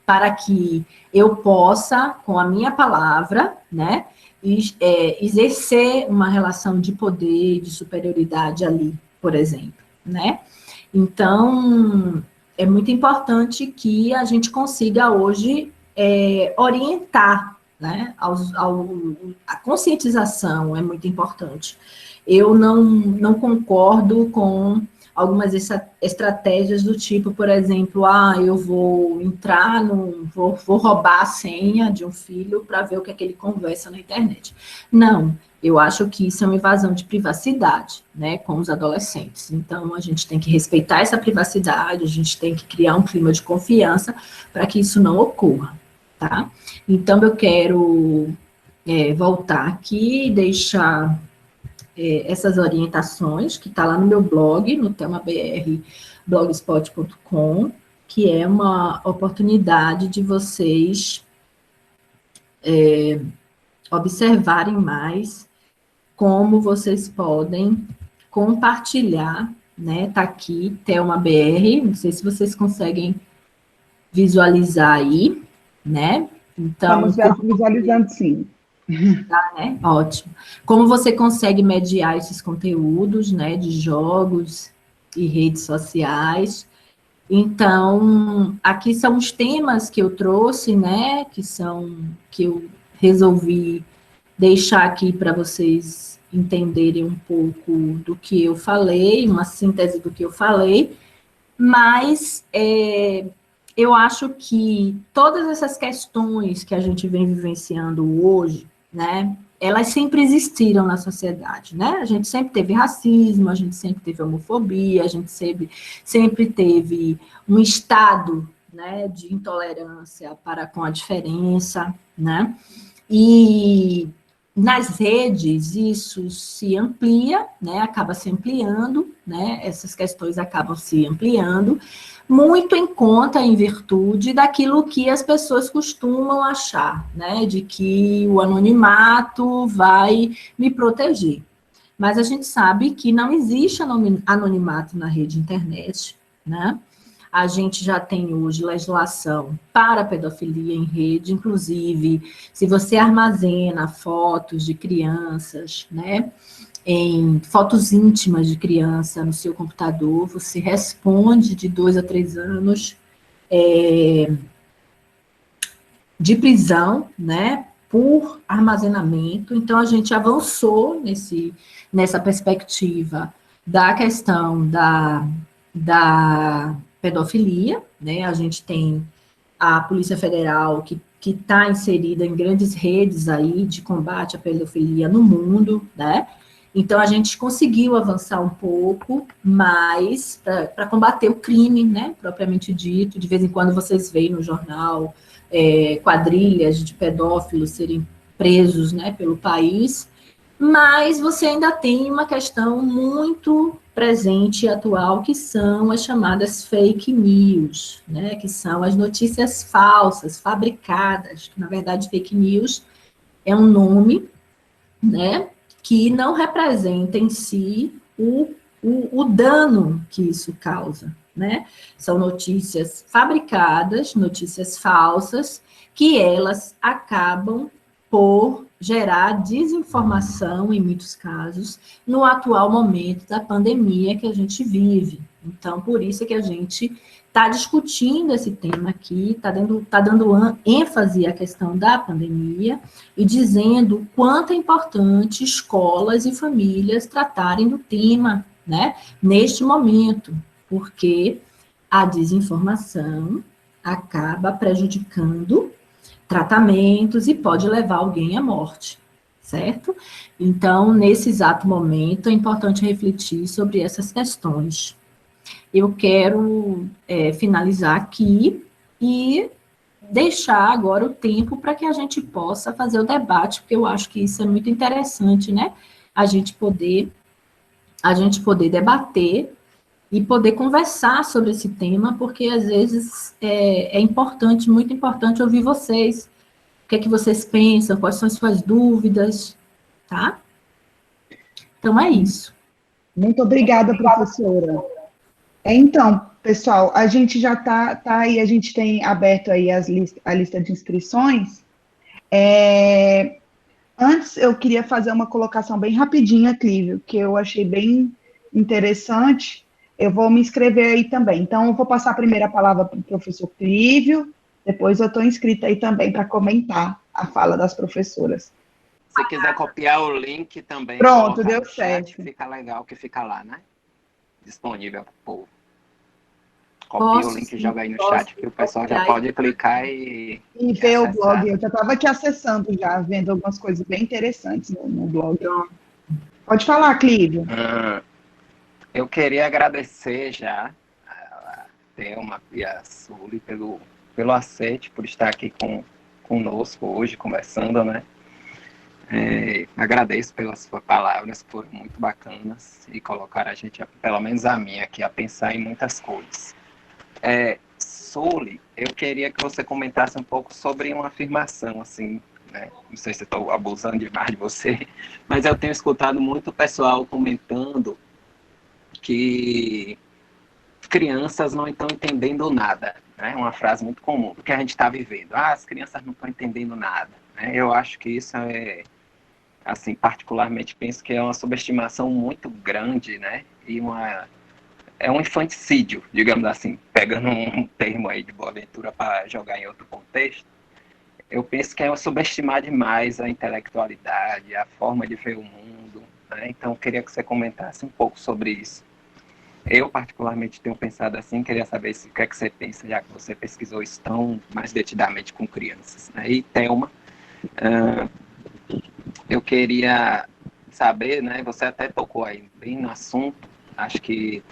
Para que eu possa, com a minha palavra, né? Exercer uma relação de poder, de superioridade ali, por exemplo, né? Então, é muito importante que a gente consiga hoje orientar, né? A conscientização é muito importante. Eu não concordo com algumas estratégias do tipo, por exemplo, eu vou entrar, vou roubar a senha de um filho para ver o que é que ele conversa na internet. Não, eu acho que isso é uma invasão de privacidade, né, com os adolescentes. Então, a gente tem que respeitar essa privacidade, a gente tem que criar um clima de confiança para que isso não ocorra, tá? Então, eu quero voltar aqui e deixar essas orientações, que está lá no meu blog, no temabrblogspot.com, que é uma oportunidade de vocês observarem mais como vocês podem compartilhar, né? Tá aqui, Thelma BR, não sei se vocês conseguem visualizar aí, né? Então, estamos visualizando, sim. Tá, né? Ótimo. Como você consegue mediar esses conteúdos, né, de jogos e redes sociais? Então, aqui são os temas que eu trouxe, né, que eu resolvi deixar aqui para vocês entenderem um pouco do que eu falei, uma síntese do que eu falei, mas eu acho que todas essas questões que a gente vem vivenciando hoje, né, elas sempre existiram na sociedade, né? A gente sempre teve racismo, a gente sempre teve homofobia, a gente sempre teve um estado, né, de intolerância para com a diferença, né? E nas redes isso se amplia, né? Acaba se ampliando, né? Essas questões acabam se ampliando, muito em conta, em virtude daquilo que as pessoas costumam achar, né? De que o anonimato vai me proteger. Mas a gente sabe que não existe anonimato na rede internet, né? A gente já tem hoje legislação para pedofilia em rede, inclusive, se você armazena fotos de crianças, né? Em fotos íntimas de criança no seu computador, você responde de 2 a 3 anos de prisão, né, por armazenamento. Então, a gente avançou nessa perspectiva da questão da pedofilia, né, a gente tem a Polícia Federal que está inserida em grandes redes aí de combate à pedofilia no mundo, né? Então, a gente conseguiu avançar um pouco mais para combater o crime, né, propriamente dito. De vez em quando vocês veem no jornal quadrilhas de pedófilos serem presos, né, pelo país, mas você ainda tem uma questão muito presente e atual, que são as chamadas fake news, né, que são as notícias falsas, fabricadas, que, na verdade, fake news é um nome, né, que não representa em si o dano que isso causa, né? São notícias fabricadas, notícias falsas, que elas acabam por gerar desinformação, em muitos casos, no atual momento da pandemia que a gente vive. Então, por isso é que a gente está discutindo esse tema aqui, está dando ênfase à questão da pandemia e dizendo o quanto é importante escolas e famílias tratarem do tema, né, neste momento, porque a desinformação acaba prejudicando tratamentos e pode levar alguém à morte, certo? Então, nesse exato momento, é importante refletir sobre essas questões. Eu quero finalizar aqui e deixar agora o tempo para que a gente possa fazer o debate, porque eu acho que isso é muito interessante, né? A gente poder debater e poder conversar sobre esse tema, porque às vezes é importante, muito importante ouvir vocês, o que é que vocês pensam, quais são as suas dúvidas, tá? Então é isso. Muito obrigada, professora. Então, pessoal, a gente já está aí, a gente tem aberto aí a lista de inscrições. Antes, eu queria fazer uma colocação bem rapidinha, Clívio, que eu achei bem interessante. Eu vou me inscrever aí também. Então, eu vou passar a primeira palavra para o professor Clívio, depois eu estou inscrita aí também para comentar a fala das professoras. Se quiser copiar o link também, pronto, deu no chat, certo. fica legal que fica lá, né? Disponível para o povo. Copia o link e joga aí no chat, que o pessoal já pode clicar e ver o blog. Eu já estava aqui acessando, já vendo algumas coisas bem interessantes no blog. Pode falar, Clívio. Eu queria agradecer já a Thelma e a Sully pelo aceite, por estar aqui conosco hoje, conversando, né? Agradeço pelas suas palavras, foram muito bacanas e colocaram a gente, pelo menos a minha aqui, a pensar em muitas coisas. Sully, eu queria que você comentasse um pouco sobre uma afirmação, assim, né? Não sei se estou abusando demais de você, mas eu tenho escutado muito pessoal comentando que crianças não estão entendendo nada, né? É uma frase muito comum, do que a gente está vivendo. As crianças não estão entendendo nada, né? Eu acho que isso assim, particularmente penso que é uma subestimação muito grande, né? E é um infanticídio, digamos assim, pegando um termo aí de Boaventura para jogar em outro contexto. Eu penso que é subestimar demais a intelectualidade, a forma de ver o mundo, né? Então, eu queria que você comentasse um pouco sobre isso. Eu, particularmente, tenho pensado assim, queria saber o que é que você pensa, já que você pesquisou isso tão mais detidamente com crianças, né? E Thelma, eu queria saber, né? Você até tocou aí bem no assunto, acho que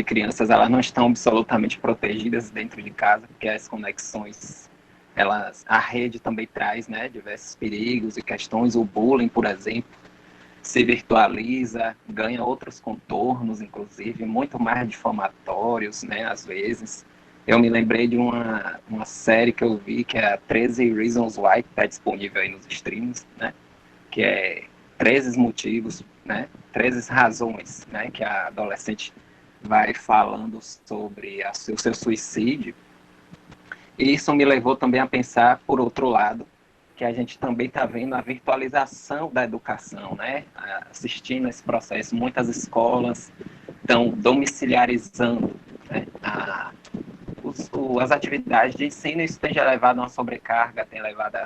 crianças elas não estão absolutamente protegidas dentro de casa, porque as conexões, a rede também traz, né, diversos perigos e questões, o bullying, por exemplo, se virtualiza, ganha outros contornos, inclusive, muito mais difamatórios, né, às vezes. Eu me lembrei de uma série que eu vi, que é a 13 Reasons Why, que está disponível aí nos streams, né, que é 13 motivos, né, 13 razões, né, que a adolescente vai falando sobre o seu suicídio. E isso me levou também a pensar, por outro lado, que a gente também está vendo a virtualização da educação, né? Assistindo esse processo, muitas escolas estão domiciliarizando, né, as atividades de ensino. Isso tem já levado a uma sobrecarga, tem levado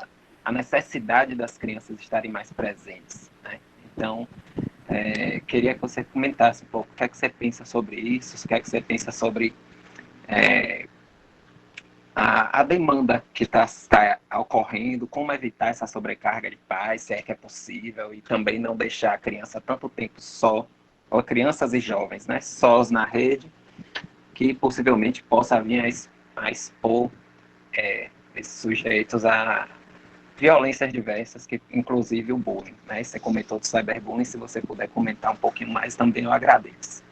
a necessidade das crianças estarem mais presentes, né? Então, queria que você comentasse um pouco o que é que você pensa sobre isso, o que é que você pensa sobre a demanda que está ocorrendo, como evitar essa sobrecarga de pais, se é que é possível, e também não deixar a criança tanto tempo só, ou crianças e jovens, né, sós na rede, que possivelmente possa vir a expor esses sujeitos a violências diversas, que inclusive o bullying, né? Você comentou do cyberbullying, se você puder comentar um pouquinho mais também, eu agradeço.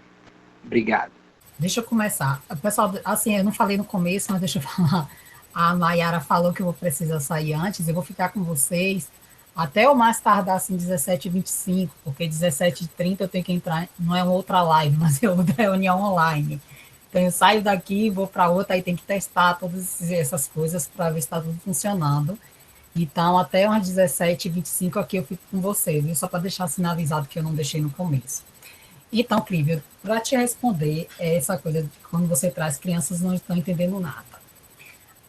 Obrigado. Deixa eu começar. Pessoal, assim, eu não falei no começo, mas deixa eu falar. A Mayara falou que eu vou precisar sair antes, eu vou ficar com vocês até o mais tardar, assim, 17h25, porque 17h30 eu tenho que entrar, não é uma outra live, mas é outra reunião online. Então, eu saio daqui, vou para outra, aí tem que testar todas essas coisas para ver se está tudo funcionando. Então, até umas 17h25 aqui eu fico com vocês, viu? Só para deixar sinalizado que eu não deixei no começo. Então, Clívio, para te responder essa coisa de quando você traz crianças não estão entendendo nada.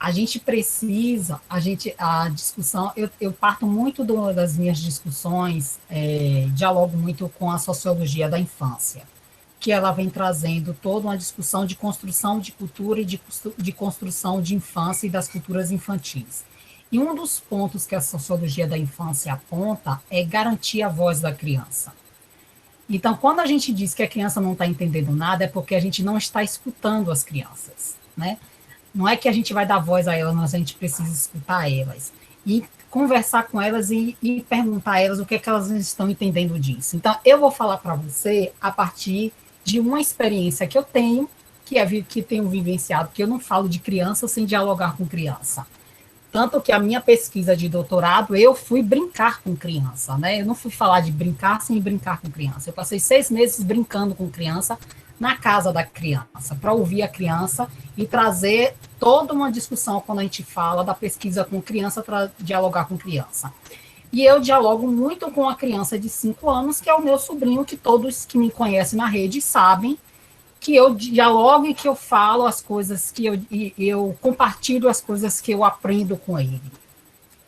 A gente precisa, a discussão, eu parto muito das minhas discussões, dialogo muito com a sociologia da infância, que ela vem trazendo toda uma discussão de construção de cultura e de construção de infância e das culturas infantis. E um dos pontos que a sociologia da infância aponta é garantir a voz da criança. Então, quando a gente diz que a criança não está entendendo nada, é porque a gente não está escutando as crianças, né? Não é que a gente vai dar voz a elas, mas a gente precisa escutar elas. E conversar com elas e perguntar a elas o que é que elas estão entendendo disso. Então, eu vou falar para você a partir de uma experiência que eu tenho, que tenho vivenciado, porque eu não falo de criança sem dialogar com criança. Tanto que a minha pesquisa de doutorado, eu fui brincar com criança, né? Eu não fui falar de brincar sem brincar com criança. Eu passei 6 meses brincando com criança na casa da criança, para ouvir a criança e trazer toda uma discussão quando a gente fala da pesquisa com criança, para dialogar com criança. E eu dialogo muito com a criança de 5 anos, que é o meu sobrinho, que todos que me conhecem na rede sabem que eu dialogo e que eu falo as coisas que eu compartilho as coisas que eu aprendo com ele.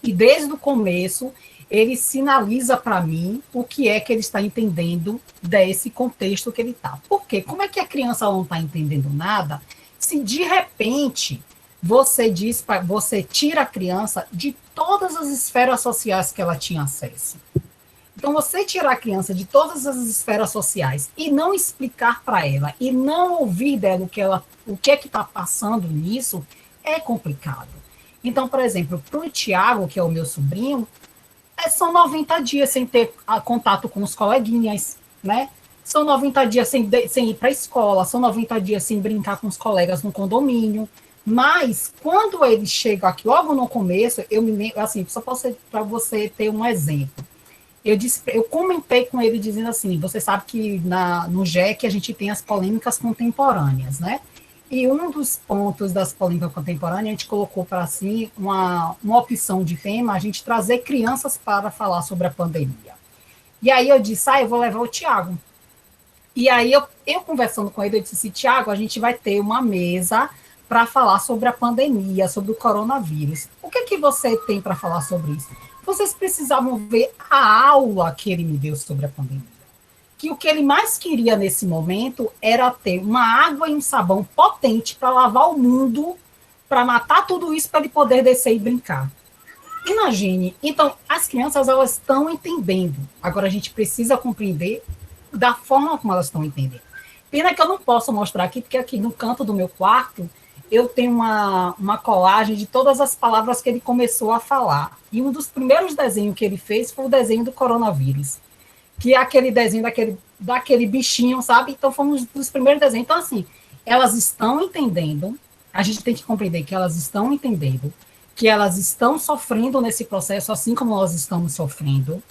E desde o começo, ele sinaliza para mim o que é que ele está entendendo desse contexto que ele está. Por quê? Como é que a criança não está entendendo nada se de repente você tira a criança de todas as esferas sociais que ela tinha acesso? Então, você tirar a criança de todas as esferas sociais e não explicar para ela, e não ouvir dela o que é que está passando nisso, é complicado. Então, por exemplo, para o Tiago, que é o meu sobrinho, são 90 dias sem ter contato com os coleguinhas, né? São 90 dias sem ir para a escola, são 90 dias sem brincar com os colegas no condomínio. Mas, quando ele chega aqui, logo no começo, eu me lembro, assim, só para você ter um exemplo. Eu comentei com ele dizendo assim, você sabe que no GEC a gente tem as polêmicas contemporâneas, né? E um dos pontos das polêmicas contemporâneas, a gente colocou para si uma opção de tema, a gente trazer crianças para falar sobre a pandemia. E aí eu disse, eu vou levar o Tiago. E aí eu conversando com ele, eu disse assim, Tiago, a gente vai ter uma mesa para falar sobre a pandemia, sobre o coronavírus. O que você tem para falar sobre isso? Vocês precisavam ver a aula que ele me deu sobre a pandemia. Que o que ele mais queria nesse momento era ter uma água e um sabão potente para lavar o mundo, para matar tudo isso, para ele poder descer e brincar. Imagine. Então, as crianças, elas estão entendendo. Agora, a gente precisa compreender da forma como elas estão entendendo. Pena que eu não posso mostrar aqui, porque aqui no canto do meu quarto, eu tenho uma colagem de todas as palavras que ele começou a falar. E um dos primeiros desenhos que ele fez foi o desenho do coronavírus, que é aquele desenho daquele bichinho, sabe? Então, foi um dos primeiros desenhos. Então, assim, elas estão entendendo, a gente tem que compreender que elas estão entendendo, que elas estão sofrendo nesse processo, assim como nós estamos sofrendo,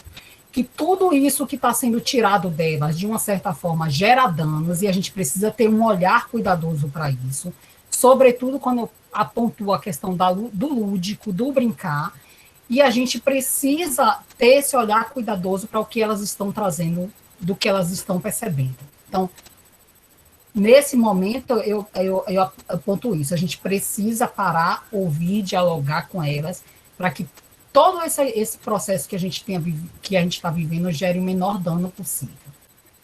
que tudo isso que está sendo tirado delas, de uma certa forma, gera danos, e a gente precisa ter um olhar cuidadoso para isso, sobretudo quando eu aponto a questão do lúdico, do brincar, e a gente precisa ter esse olhar cuidadoso para o que elas estão trazendo, do que elas estão percebendo. Então, nesse momento, eu aponto isso, a gente precisa parar, ouvir, dialogar com elas, para que todo esse processo que a gente está vivendo gere o menor dano possível.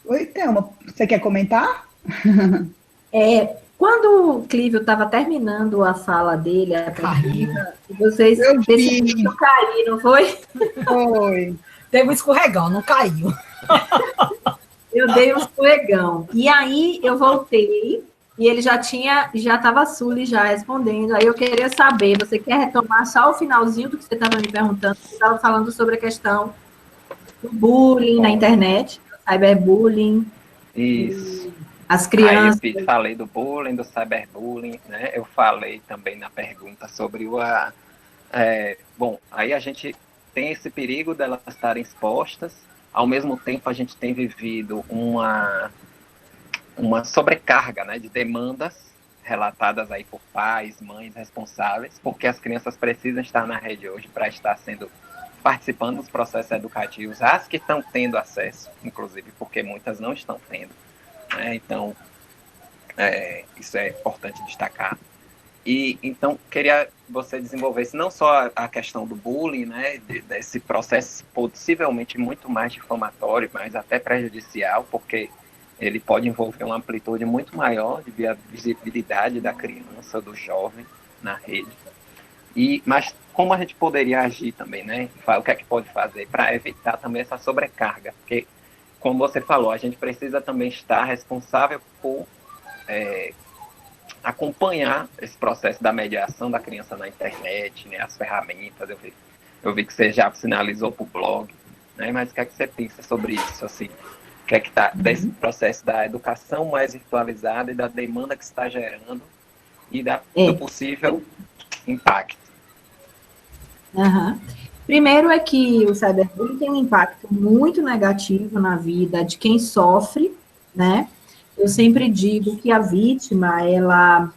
Oi, Thelma, você quer comentar? Quando o Clívio estava terminando a fala dele, vocês decidiram cair, não foi? Foi. Teve um escorregão, não caiu. Eu dei um escorregão. E aí eu voltei, e ele já estava a Sully já respondendo. Aí eu queria saber, você quer retomar só o finalzinho do que você estava me perguntando? Você estava falando sobre a questão do bullying na internet, cyberbullying. Isso. As crianças. Aí eu falei do bullying, do cyberbullying, né? Eu falei também na pergunta sobre bom, aí a gente tem esse perigo delas estarem expostas, ao mesmo tempo a gente tem vivido uma sobrecarga, né, de demandas relatadas aí por pais, mães responsáveis, porque as crianças precisam estar na rede hoje para estar participando dos processos educativos, as que estão tendo acesso, inclusive, porque muitas não estão tendo. Então, isso é importante destacar. E, então, queria que você desenvolvesse não só a questão do bullying, né, desse processo possivelmente muito mais difamatório, mas até prejudicial, porque ele pode envolver uma amplitude muito maior de visibilidade da criança, do jovem na rede. Mas como a gente poderia agir também, né? O que é que pode fazer para evitar também essa sobrecarga? Porque, como você falou, a gente precisa também estar responsável por acompanhar esse processo da mediação da criança na internet, né? As ferramentas. Eu vi que você já sinalizou para o blog, né? Mas o que é que você pensa sobre isso, assim? O que é que está desse processo da educação mais virtualizada e da demanda que está gerando e do possível impacto? Uhum. Primeiro é que o cyberbullying tem um impacto muito negativo na vida de quem sofre, né? Eu sempre digo que a vítima, ela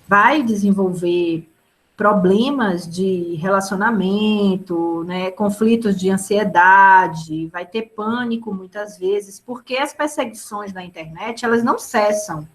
vai desenvolver problemas de relacionamento, né, conflitos de ansiedade, vai ter pânico muitas vezes, porque as perseguições na internet, elas não cessam.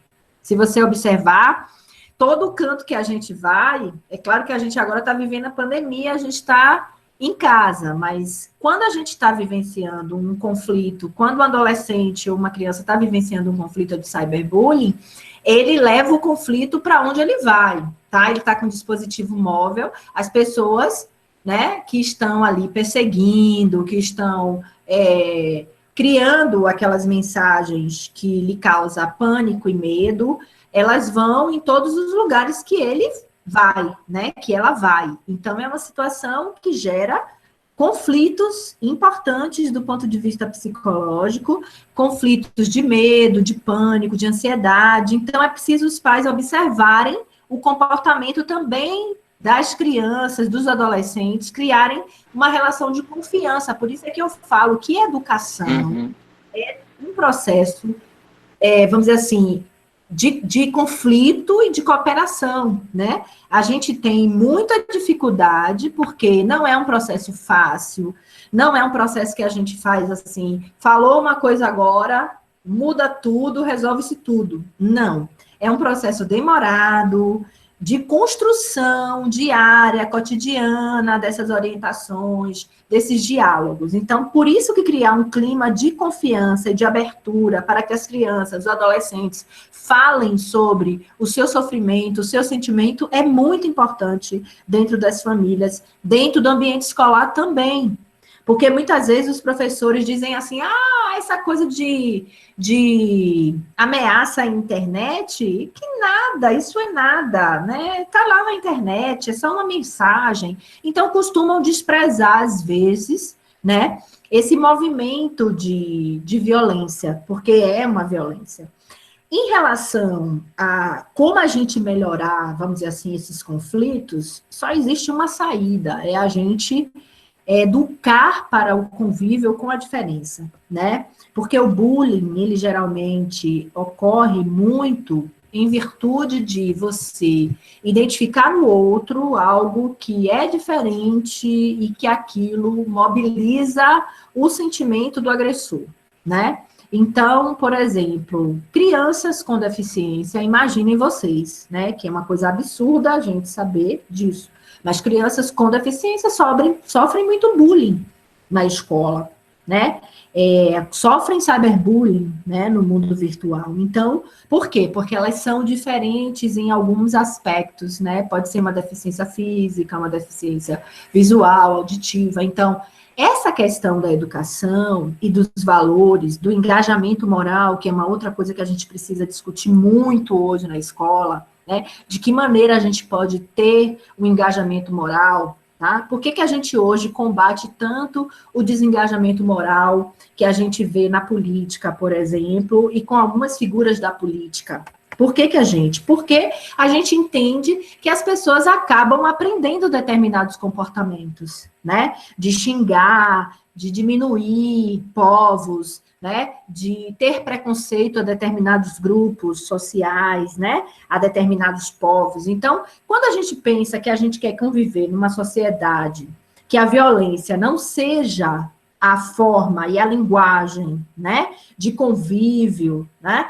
Se você observar, todo canto que a gente vai, é claro que a gente agora está vivendo a pandemia, a gente está em casa, mas quando a gente está vivenciando um conflito, quando um adolescente ou uma criança está vivenciando um conflito de cyberbullying, ele leva o conflito para onde ele vai, tá? Ele está com um dispositivo móvel, as pessoas, né, que estão ali perseguindo, que estão criando aquelas mensagens que lhe causam pânico e medo, elas vão em todos os lugares que ele vai, né, que ela vai. Então, é uma situação que gera conflitos importantes do ponto de vista psicológico, conflitos de medo, de pânico, de ansiedade. Então, é preciso os pais observarem o comportamento também das crianças, dos adolescentes, criarem uma relação de confiança. Por isso é que eu falo que educação é um processo, vamos dizer assim, de conflito e de cooperação, né? A gente tem muita dificuldade, porque não é um processo fácil, não é um processo que a gente faz assim, falou uma coisa agora, muda tudo, resolve-se tudo. Não. É um processo demorado, de construção diária, cotidiana, dessas orientações, desses diálogos. Então, por isso que criar um clima de confiança e de abertura para que as crianças, os adolescentes, falem sobre o seu sofrimento, o seu sentimento, é muito importante dentro das famílias, dentro do ambiente escolar também. Porque muitas vezes os professores dizem assim, essa coisa de ameaça à internet, que nada, isso é nada, né? Tá lá na internet, é só uma mensagem. Então, costumam desprezar, às vezes, né, esse movimento de violência, porque é uma violência. Em relação a como a gente melhorar, vamos dizer assim, esses conflitos, só existe uma saída, é a gente educar para o convívio com a diferença, né? Porque o bullying, ele geralmente ocorre muito em virtude de você identificar no outro algo que é diferente e que aquilo mobiliza o sentimento do agressor, né? Então, por exemplo, crianças com deficiência, imaginem vocês, né? Que é uma coisa absurda a gente saber disso. Mas crianças com deficiência sofrem muito bullying na escola, né? Sofrem cyberbullying, né, no mundo virtual. Então, por quê? Porque elas são diferentes em alguns aspectos, né? Pode ser uma deficiência física, uma deficiência visual, auditiva. Então, essa questão da educação e dos valores, do engajamento moral, que é uma outra coisa que a gente precisa discutir muito hoje na escola, né? De que maneira a gente pode ter um engajamento moral, tá? Por que a gente hoje combate tanto o desengajamento moral que a gente vê na política, por exemplo, e com algumas figuras da política? Por que a gente? Porque a gente entende que as pessoas acabam aprendendo determinados comportamentos, né? De xingar, de diminuir povos, né, de ter preconceito a determinados grupos sociais, né, a determinados povos. Então, quando a gente pensa que a gente quer conviver numa sociedade que a violência não seja a forma e a linguagem, né, de convívio, né,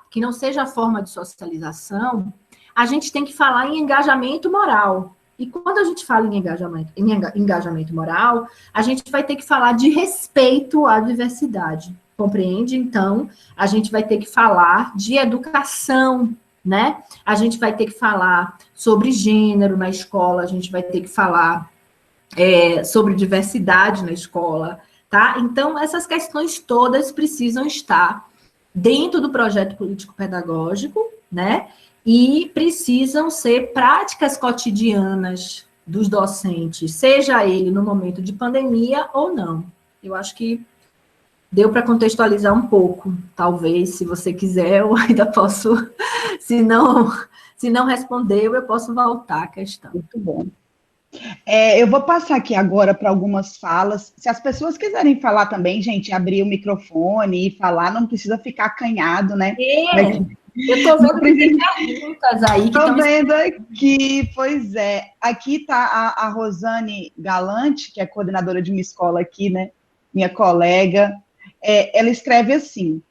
que não seja a forma de socialização, a gente tem que falar em engajamento moral. E quando a gente fala em engajamento moral, a gente vai ter que falar de respeito à diversidade, compreende? Então, a gente vai ter que falar de educação, né? A gente vai ter que falar sobre gênero na escola, a gente vai ter que falar sobre diversidade na escola, tá? Então, essas questões todas precisam estar dentro do projeto político-pedagógico, né? E precisam ser práticas cotidianas dos docentes, seja ele no momento de pandemia ou não. Eu acho que deu para contextualizar um pouco, talvez, se você quiser, eu ainda posso, se não respondeu, eu posso voltar à questão. Muito bom. Eu vou passar aqui agora para algumas falas. Se as pessoas quiserem falar também, gente, abrir o microfone e falar, não precisa ficar acanhado, né? Eu estou vendo que tem perguntas aí. Estou vendo aqui, pois é. Aqui está a Rosane Galante, que é coordenadora de uma escola aqui, né? Minha colega. Ela escreve assim: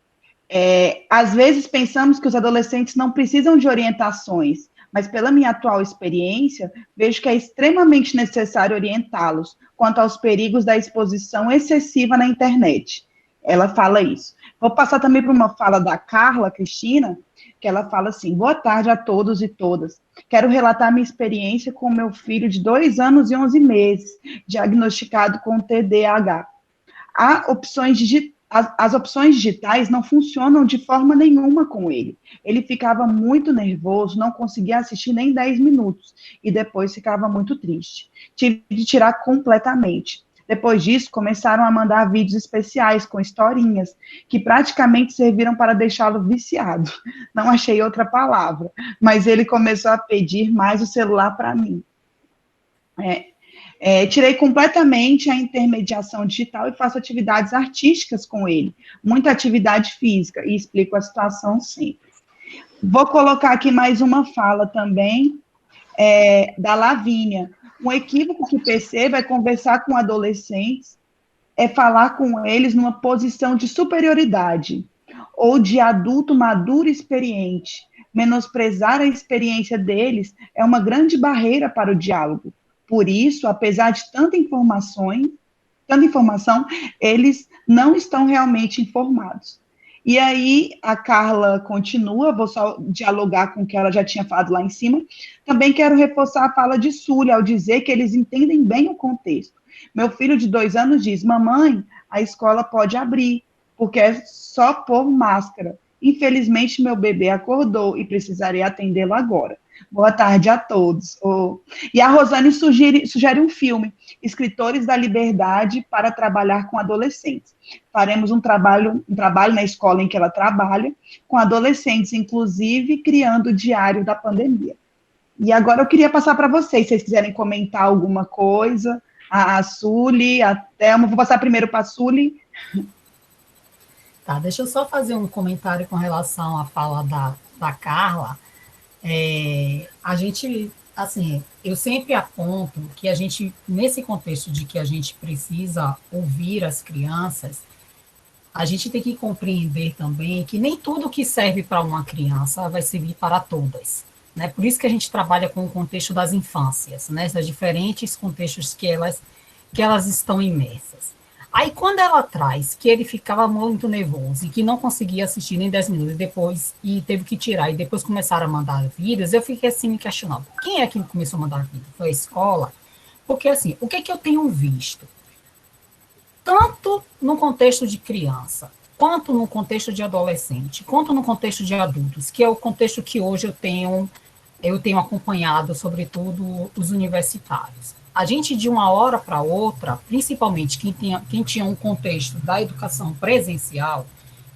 às vezes pensamos que os adolescentes não precisam de orientações, mas pela minha atual experiência, vejo que é extremamente necessário orientá-los quanto aos perigos da exposição excessiva na internet. Ela fala isso. Vou passar também para uma fala da Carla Cristina, que ela fala assim: boa tarde a todos e todas. Quero relatar minha experiência com meu filho de 2 anos e 11 meses, diagnosticado com TDAH. As opções digitais não funcionam de forma nenhuma com ele. Ele ficava muito nervoso, não conseguia assistir nem 10 minutos, e depois ficava muito triste. Tive de tirar completamente. Depois disso, começaram a mandar vídeos especiais com historinhas, que praticamente serviram para deixá-lo viciado. Não achei outra palavra, mas ele começou a pedir mais o celular para mim. Tirei completamente a intermediação digital e faço atividades artísticas com ele, muita atividade física, e explico a situação sempre. Vou colocar aqui mais uma fala também, da Lavínia. Um equívoco que percebo é conversar com adolescentes, falar com eles numa posição de superioridade, ou de adulto maduro e experiente. Menosprezar a experiência deles é uma grande barreira para o diálogo. Por isso, apesar de tanta informação, eles não estão realmente informados. E aí, a Carla continua, vou só dialogar com o que ela já tinha falado lá em cima. Também quero reforçar a fala de Súlia, ao dizer que eles entendem bem o contexto. Meu filho de 2 anos diz: mamãe, a escola pode abrir, porque é só pôr máscara. Infelizmente, meu bebê acordou e precisarei atendê-lo agora. Boa tarde a todos. E a Rosane sugere um filme, Escritores da Liberdade para trabalhar com adolescentes. Faremos um trabalho na escola em que ela trabalha, com adolescentes, inclusive criando o diário da pandemia. E agora eu queria passar para vocês, se vocês quiserem comentar alguma coisa, a Suli, a Thelma, vou passar primeiro para a Suli. Tá, deixa eu só fazer um comentário com relação à fala da Carla. A gente, assim, eu sempre aponto que a gente, nesse contexto de que a gente precisa ouvir as crianças, a gente tem que compreender também que nem tudo que serve para uma criança vai servir para todas, né? Por isso que a gente trabalha com o contexto das infâncias, né? Esses diferentes contextos que elas estão imersas. Aí, quando ela traz que ele ficava muito nervoso e que não conseguia assistir nem 10 minutos e teve que tirar, e depois começaram a mandar vídeos, eu fiquei assim me questionando. Quem é que começou a mandar vídeo? Foi a escola? Porque, assim, o que eu tenho visto? Tanto no contexto de criança, quanto no contexto de adolescente, quanto no contexto de adultos, que é o contexto que hoje eu tenho acompanhado, sobretudo, os universitários. A gente, de uma hora para outra, principalmente quem tinha um contexto da educação presencial,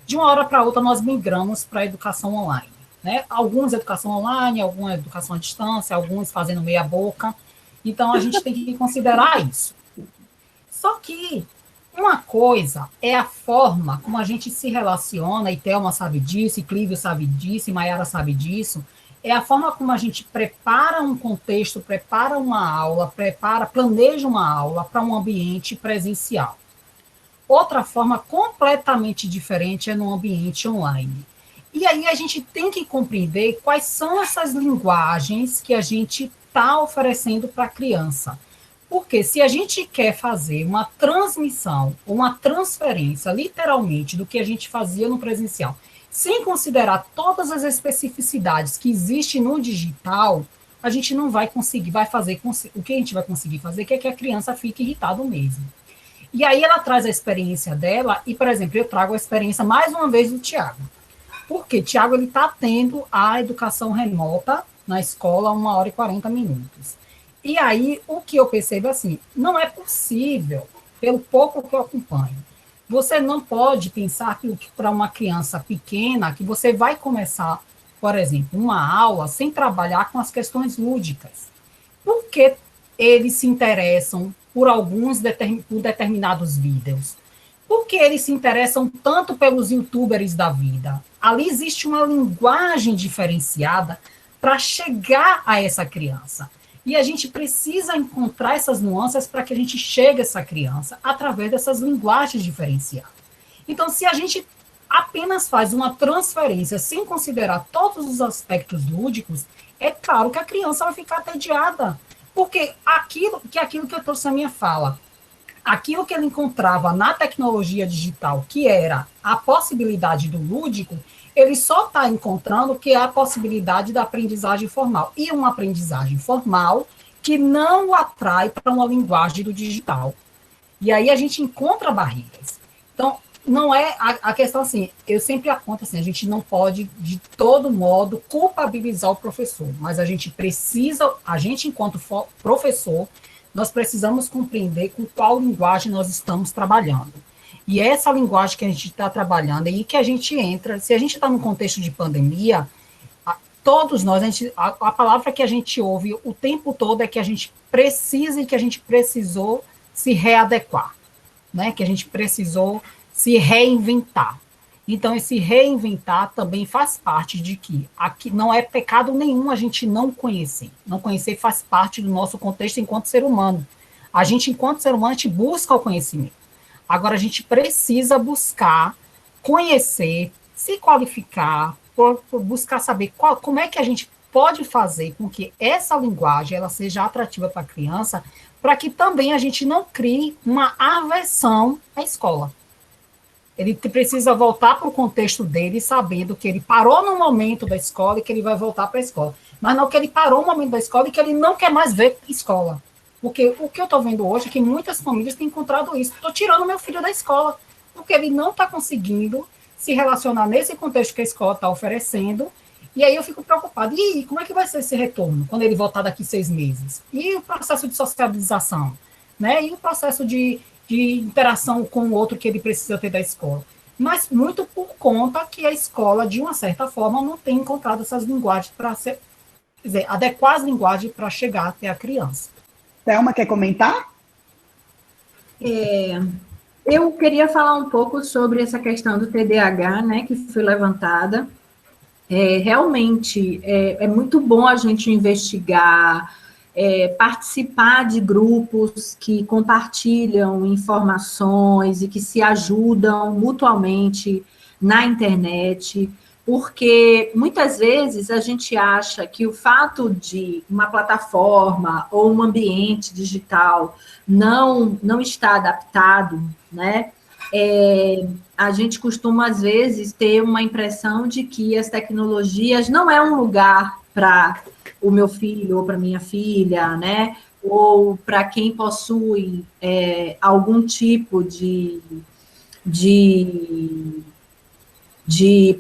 de uma hora para outra nós migramos para a educação online, né? Alguns educação online, alguma educação à distância, alguns fazendo meia boca. Então, a gente tem que considerar isso. Só que uma coisa é a forma como a gente se relaciona, e Thelma sabe disso, e Clívio sabe disso, e Maiara sabe disso, é a forma como a gente prepara um contexto, prepara uma aula, planeja uma aula para um ambiente presencial. Outra forma completamente diferente é no ambiente online. E aí a gente tem que compreender quais são essas linguagens que a gente está oferecendo para a criança. Porque se a gente quer fazer uma transmissão, uma transferência, literalmente, do que a gente fazia no presencial, sem considerar todas as especificidades que existem no digital, a gente não vai conseguir, o que a gente vai conseguir fazer, que é que a criança fique irritada mesmo. E aí ela traz a experiência dela, e, por exemplo, eu trago a experiência, mais uma vez, do Tiago. Porque Tiago está tendo a educação remota na escola 1 hora e 40 minutos. E aí, o que eu percebo assim, não é possível, pelo pouco que eu acompanho, você não pode pensar que para uma criança pequena, que você vai começar, por exemplo, uma aula sem trabalhar com as questões lúdicas. Por que eles se interessam por por determinados vídeos? Por que eles se interessam tanto pelos youtubers da vida? Ali existe uma linguagem diferenciada para chegar a essa criança. E a gente precisa encontrar essas nuances para que a gente chegue a essa criança através dessas linguagens diferenciadas. Então, se a gente apenas faz uma transferência sem considerar todos os aspectos lúdicos, é claro que a criança vai ficar entediada. Porque aquilo que eu trouxe na minha fala, aquilo que ele encontrava na tecnologia digital, que era a possibilidade do lúdico, ele só está encontrando que é a possibilidade da aprendizagem formal. E uma aprendizagem formal que não o atrai para uma linguagem do digital. E aí a gente encontra barreiras. Então, não é a questão assim, eu sempre aponto assim, a gente não pode, de todo modo, culpabilizar o professor, mas a gente enquanto professor, nós precisamos compreender com qual linguagem nós estamos trabalhando. E essa linguagem que a gente está trabalhando, é aí que a gente entra, se a gente está num contexto de pandemia, todos nós, a palavra que a gente ouve o tempo todo é que a gente precisa e que a gente precisou se readequar, né? Que a gente precisou se reinventar. Então, esse reinventar também faz parte de que aqui não é pecado nenhum a gente não conhecer. Não conhecer faz parte do nosso contexto enquanto ser humano. A gente, enquanto ser humano, a gente busca o conhecimento. Agora, a gente precisa buscar conhecer, se qualificar, buscar saber como é que a gente pode fazer com que essa linguagem ela seja atrativa para a criança, para que também a gente não crie uma aversão à escola. Ele precisa voltar para o contexto dele, sabendo que ele parou no momento da escola e que ele vai voltar para a escola. Mas não que ele parou no momento da escola e que ele não quer mais ver escola. Porque o que eu estou vendo hoje é que muitas famílias têm encontrado isso. Estou tirando meu filho da escola, porque ele não está conseguindo se relacionar nesse contexto que a escola está oferecendo. E aí eu fico preocupada. E aí, como é que vai ser esse retorno quando ele voltar daqui 6 meses? E o processo de socialização? Né? E o processo de interação com o outro que ele precisa ter da escola? Mas muito por conta que a escola, de uma certa forma, não tem encontrado essas linguagens para ser, quer dizer, adequar as linguagens para chegar até a criança. Thelma, quer comentar? Eu queria falar um pouco sobre essa questão do TDAH, né, que foi levantada. Realmente, é muito bom a gente investigar, participar de grupos que compartilham informações e que se ajudam mutuamente na internet, porque muitas vezes a gente acha que o fato de uma plataforma ou um ambiente digital não estar adaptado, né? A gente costuma, às vezes, ter uma impressão de que as tecnologias não é um lugar para o meu filho ou para minha filha, né? Ou para quem possui algum tipo de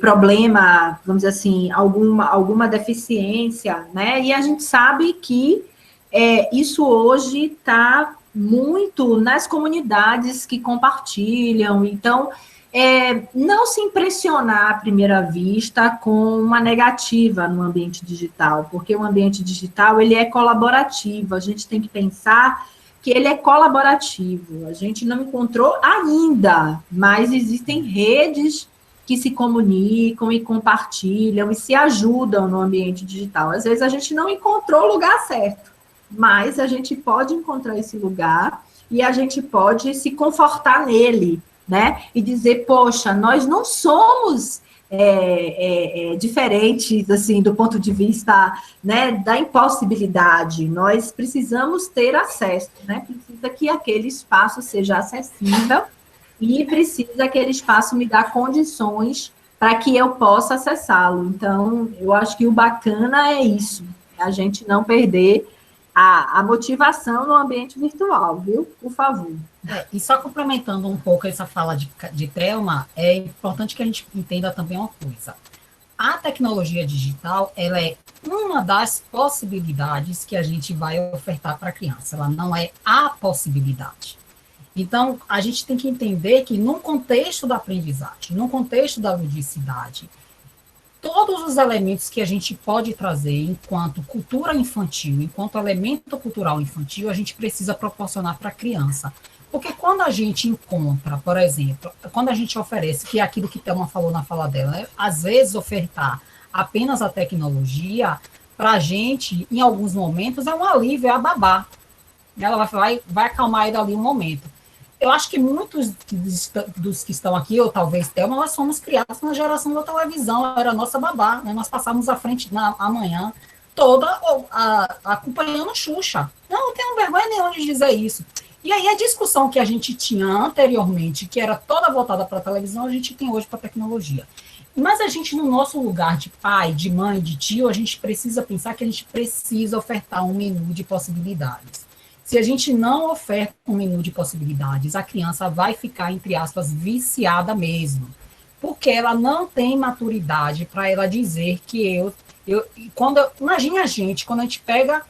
problema, vamos dizer assim, alguma deficiência, né? E a gente sabe que isso hoje está muito nas comunidades que compartilham. Então, não se impressionar à primeira vista com uma negativa no ambiente digital, porque o ambiente digital ele é colaborativo, a gente tem que pensar que ele é colaborativo. A gente não encontrou ainda, mas existem redes que se comunicam e compartilham e se ajudam no ambiente digital. Às vezes a gente não encontrou o lugar certo, mas a gente pode encontrar esse lugar e a gente pode se confortar nele, né? E dizer, poxa, nós não somos diferentes, assim, do ponto de vista, né, da impossibilidade. Nós precisamos ter acesso, né? Precisa que aquele espaço seja acessível e precisa aquele espaço me dar condições para que eu possa acessá-lo. Então, eu acho que o bacana é isso, A gente não perder a motivação no ambiente virtual, viu? Por favor. E só complementando um pouco essa fala de Thelma, é importante que a gente entenda também uma coisa. A tecnologia digital, ela é uma das possibilidades que a gente vai ofertar para a criança, ela não é a possibilidade. Então, a gente tem que entender que, num contexto da aprendizagem, num contexto da ludicidade, todos os elementos que a gente pode trazer enquanto cultura infantil, enquanto elemento cultural infantil, a gente precisa proporcionar para a criança. Porque quando a gente encontra, por exemplo, quando a gente oferece, que é aquilo que Thelma falou na fala dela, né? Às vezes ofertar apenas a tecnologia, para a gente, em alguns momentos, é um alívio, é a babá. Ela vai acalmar ele ali um momento. Eu acho que muitos dos que estão aqui, ou talvez Thelma, nós fomos criados na geração da televisão, era a nossa babá, né? Nós passávamos à frente amanhã toda acompanhando Xuxa. Não tenho vergonha nenhuma de dizer isso. E aí a discussão que a gente tinha anteriormente, que era toda voltada para a televisão, a gente tem hoje para a tecnologia. Mas a gente, no nosso lugar de pai, de mãe, de tio, a gente precisa pensar que a gente precisa ofertar um menu de possibilidades. Se a gente não oferta um menu de possibilidades, a criança vai ficar, entre aspas, viciada mesmo. Porque ela não tem maturidade para ela dizer que imagine a gente, quando a gente pega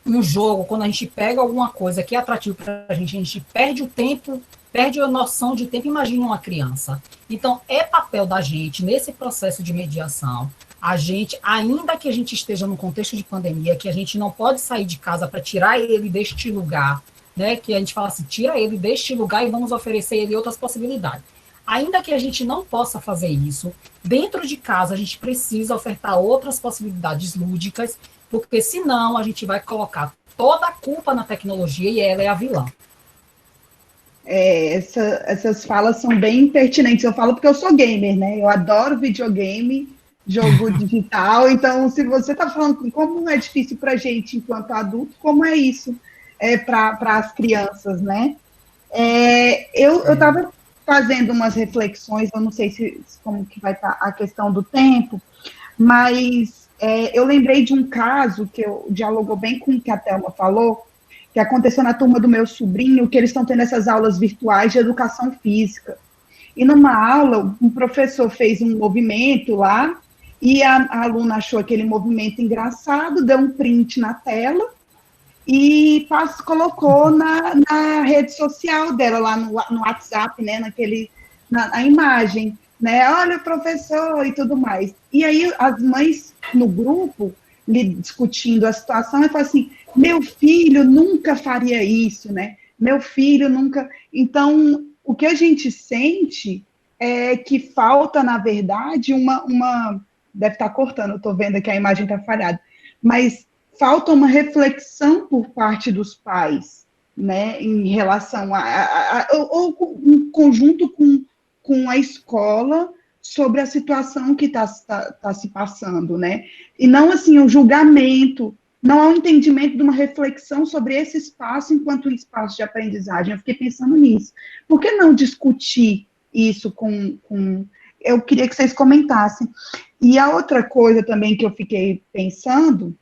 um jogo, quando a gente pega alguma coisa que é atrativo para a gente perde o tempo, perde a noção de tempo, imagine uma criança. Então, é papel da gente, nesse processo de mediação, a gente, ainda que a gente esteja num contexto de pandemia, que a gente não pode sair de casa para tirar ele deste lugar, né? Que a gente fala assim, tira ele deste lugar e vamos oferecer ele outras possibilidades. Ainda que a gente não possa fazer isso, dentro de casa a gente precisa ofertar outras possibilidades lúdicas, porque senão a gente vai colocar toda a culpa na tecnologia e ela é a vilã. Essas falas são bem pertinentes. Eu falo porque eu sou gamer, né? Eu adoro videogame, jogo digital. Então, se você está falando como é difícil para a gente enquanto adulto, como é isso para as crianças, né? Eu estava fazendo umas reflexões, eu não sei como que vai estar a questão do tempo, mas eu lembrei de um caso que dialogou bem com o que a Thelma falou, que aconteceu na turma do meu sobrinho, que eles estão tendo essas aulas virtuais de educação física. E numa aula, um professor fez um movimento lá, e a aluna achou aquele movimento engraçado, deu um print na tela, e colocou na rede social dela, lá no WhatsApp, né, na imagem, né, olha o professor e tudo mais. E aí as mães no grupo, discutindo a situação, e falaram assim, meu filho nunca faria isso, né, meu filho nunca... Então, o que a gente sente é que falta, na verdade, uma deve estar cortando, eu estou vendo aqui a imagem está falhada, mas falta uma reflexão por parte dos pais, né, em relação ou em conjunto com a escola sobre a situação que está se passando, né, e não, assim, um julgamento, não há um entendimento de uma reflexão sobre esse espaço enquanto um espaço de aprendizagem. Eu fiquei pensando nisso. Por que não discutir isso eu queria que vocês comentassem. E a outra coisa também que eu fiquei pensando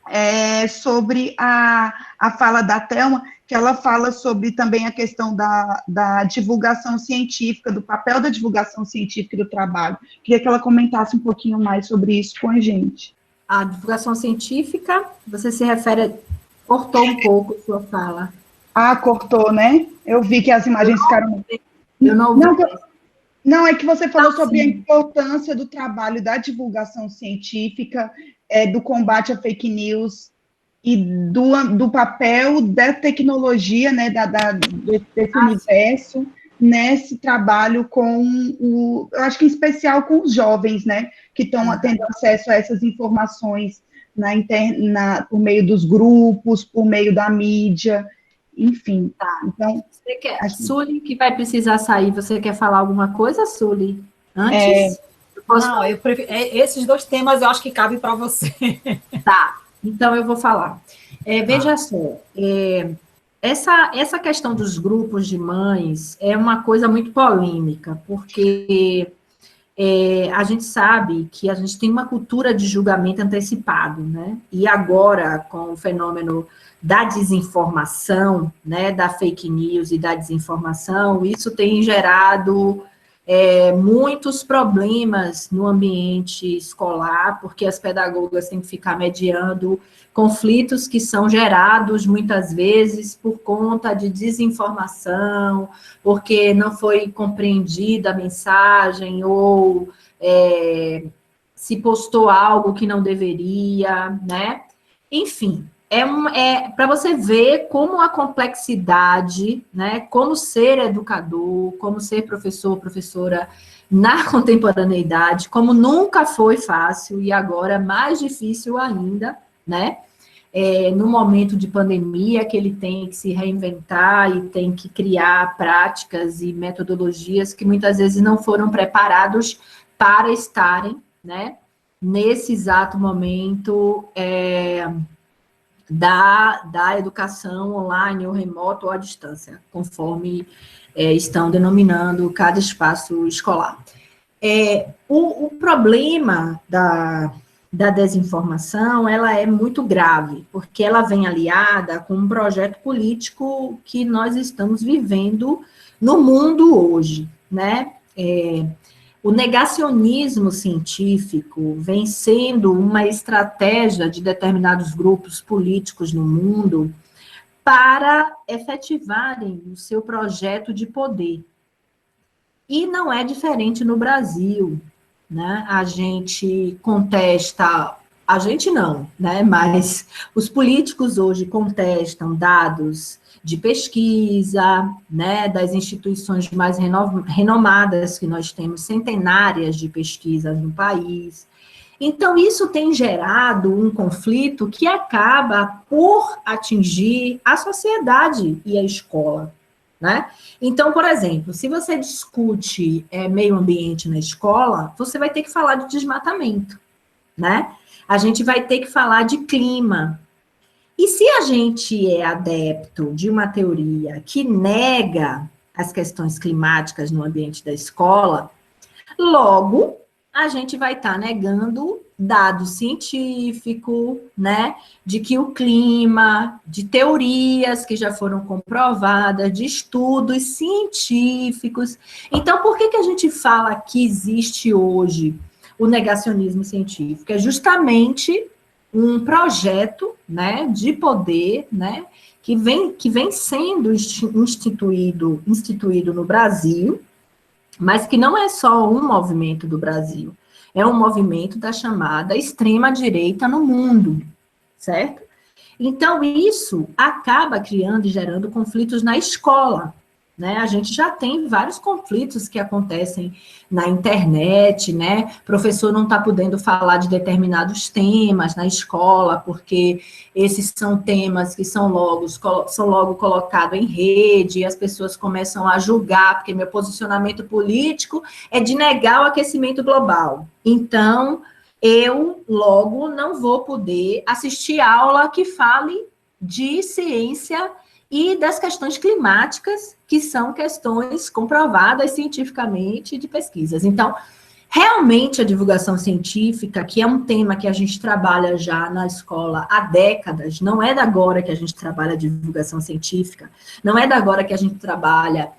é sobre a fala da Thelma, que ela fala sobre também a questão da divulgação científica, do papel da divulgação científica e do trabalho. Queria que ela comentasse um pouquinho mais sobre isso com a gente. A divulgação científica, você se refere... Cortou um pouco sua fala. Cortou, né? Eu vi que as imagens ficaram... Eu não ouvi. Não, é que você falou sobre a importância do trabalho da divulgação científica, do combate à fake news e do papel da tecnologia, né, desse universo, nesse trabalho eu acho que em especial com os jovens, né, que estão tendo acesso a essas informações por meio dos grupos, por meio da mídia, enfim. Tá. Então, Sueli, que vai precisar sair, você quer falar alguma coisa, Sueli? Antes? Eu prefiro, esses dois temas eu acho que cabem para você. Tá, então eu vou falar. Veja só, essa questão dos grupos de mães é uma coisa muito polêmica, porque A gente sabe que a gente tem uma cultura de julgamento antecipado, né? E agora, com o fenômeno da desinformação, né, da fake news e da desinformação, isso tem gerado muitos problemas no ambiente escolar, porque as pedagogas têm que ficar mediando conflitos que são gerados, muitas vezes, por conta de desinformação, porque não foi compreendida a mensagem, ou se postou algo que não deveria, né? Enfim, para você ver como a complexidade, né, como ser educador, como ser professor, professora na contemporaneidade, como nunca foi fácil e agora mais difícil ainda, né, no momento de pandemia, que ele tem que se reinventar e tem que criar práticas e metodologias que muitas vezes não foram preparados para estarem, né, nesse exato momento da educação online ou remoto ou à distância, conforme estão denominando cada espaço escolar. O problema da desinformação, ela é muito grave, porque ela vem aliada com um projeto político que nós estamos vivendo no mundo hoje, né? O negacionismo científico vem sendo uma estratégia de determinados grupos políticos no mundo para efetivarem o seu projeto de poder. E não é diferente no Brasil, né? A gente contesta, a gente não, né? Mas os políticos hoje contestam dados de pesquisa, né, das instituições mais renomadas que nós temos, centenárias de pesquisas no país. Então, isso tem gerado um conflito que acaba por atingir a sociedade e a escola, né? Então, por exemplo, se você discute meio ambiente na escola, você vai ter que falar de desmatamento, né? A gente vai ter que falar de clima. E se a gente é adepto de uma teoria que nega as questões climáticas no ambiente da escola, logo a gente vai estar negando dado científico, né, de que o clima, de teorias que já foram comprovadas, de estudos científicos. Então, por que a gente fala que existe hoje o negacionismo científico? É justamente um projeto, né, de poder, né, que vem sendo instituído no Brasil, mas que não é só um movimento do Brasil, é um movimento da chamada extrema-direita no mundo, certo? Então, isso acaba criando e gerando conflitos na escola, né? A gente já tem vários conflitos que acontecem na internet, né? O professor não está podendo falar de determinados temas na escola, porque esses são temas que são logo colocados em rede, e as pessoas começam a julgar, porque meu posicionamento político é de negar o aquecimento global. Então, eu, logo, não vou poder assistir aula que fale de ciência e das questões climáticas, que são questões comprovadas cientificamente de pesquisas. Então, realmente a divulgação científica, que é um tema que a gente trabalha já na escola há décadas, não é da agora que a gente trabalha a divulgação científica, não é da agora que a gente trabalha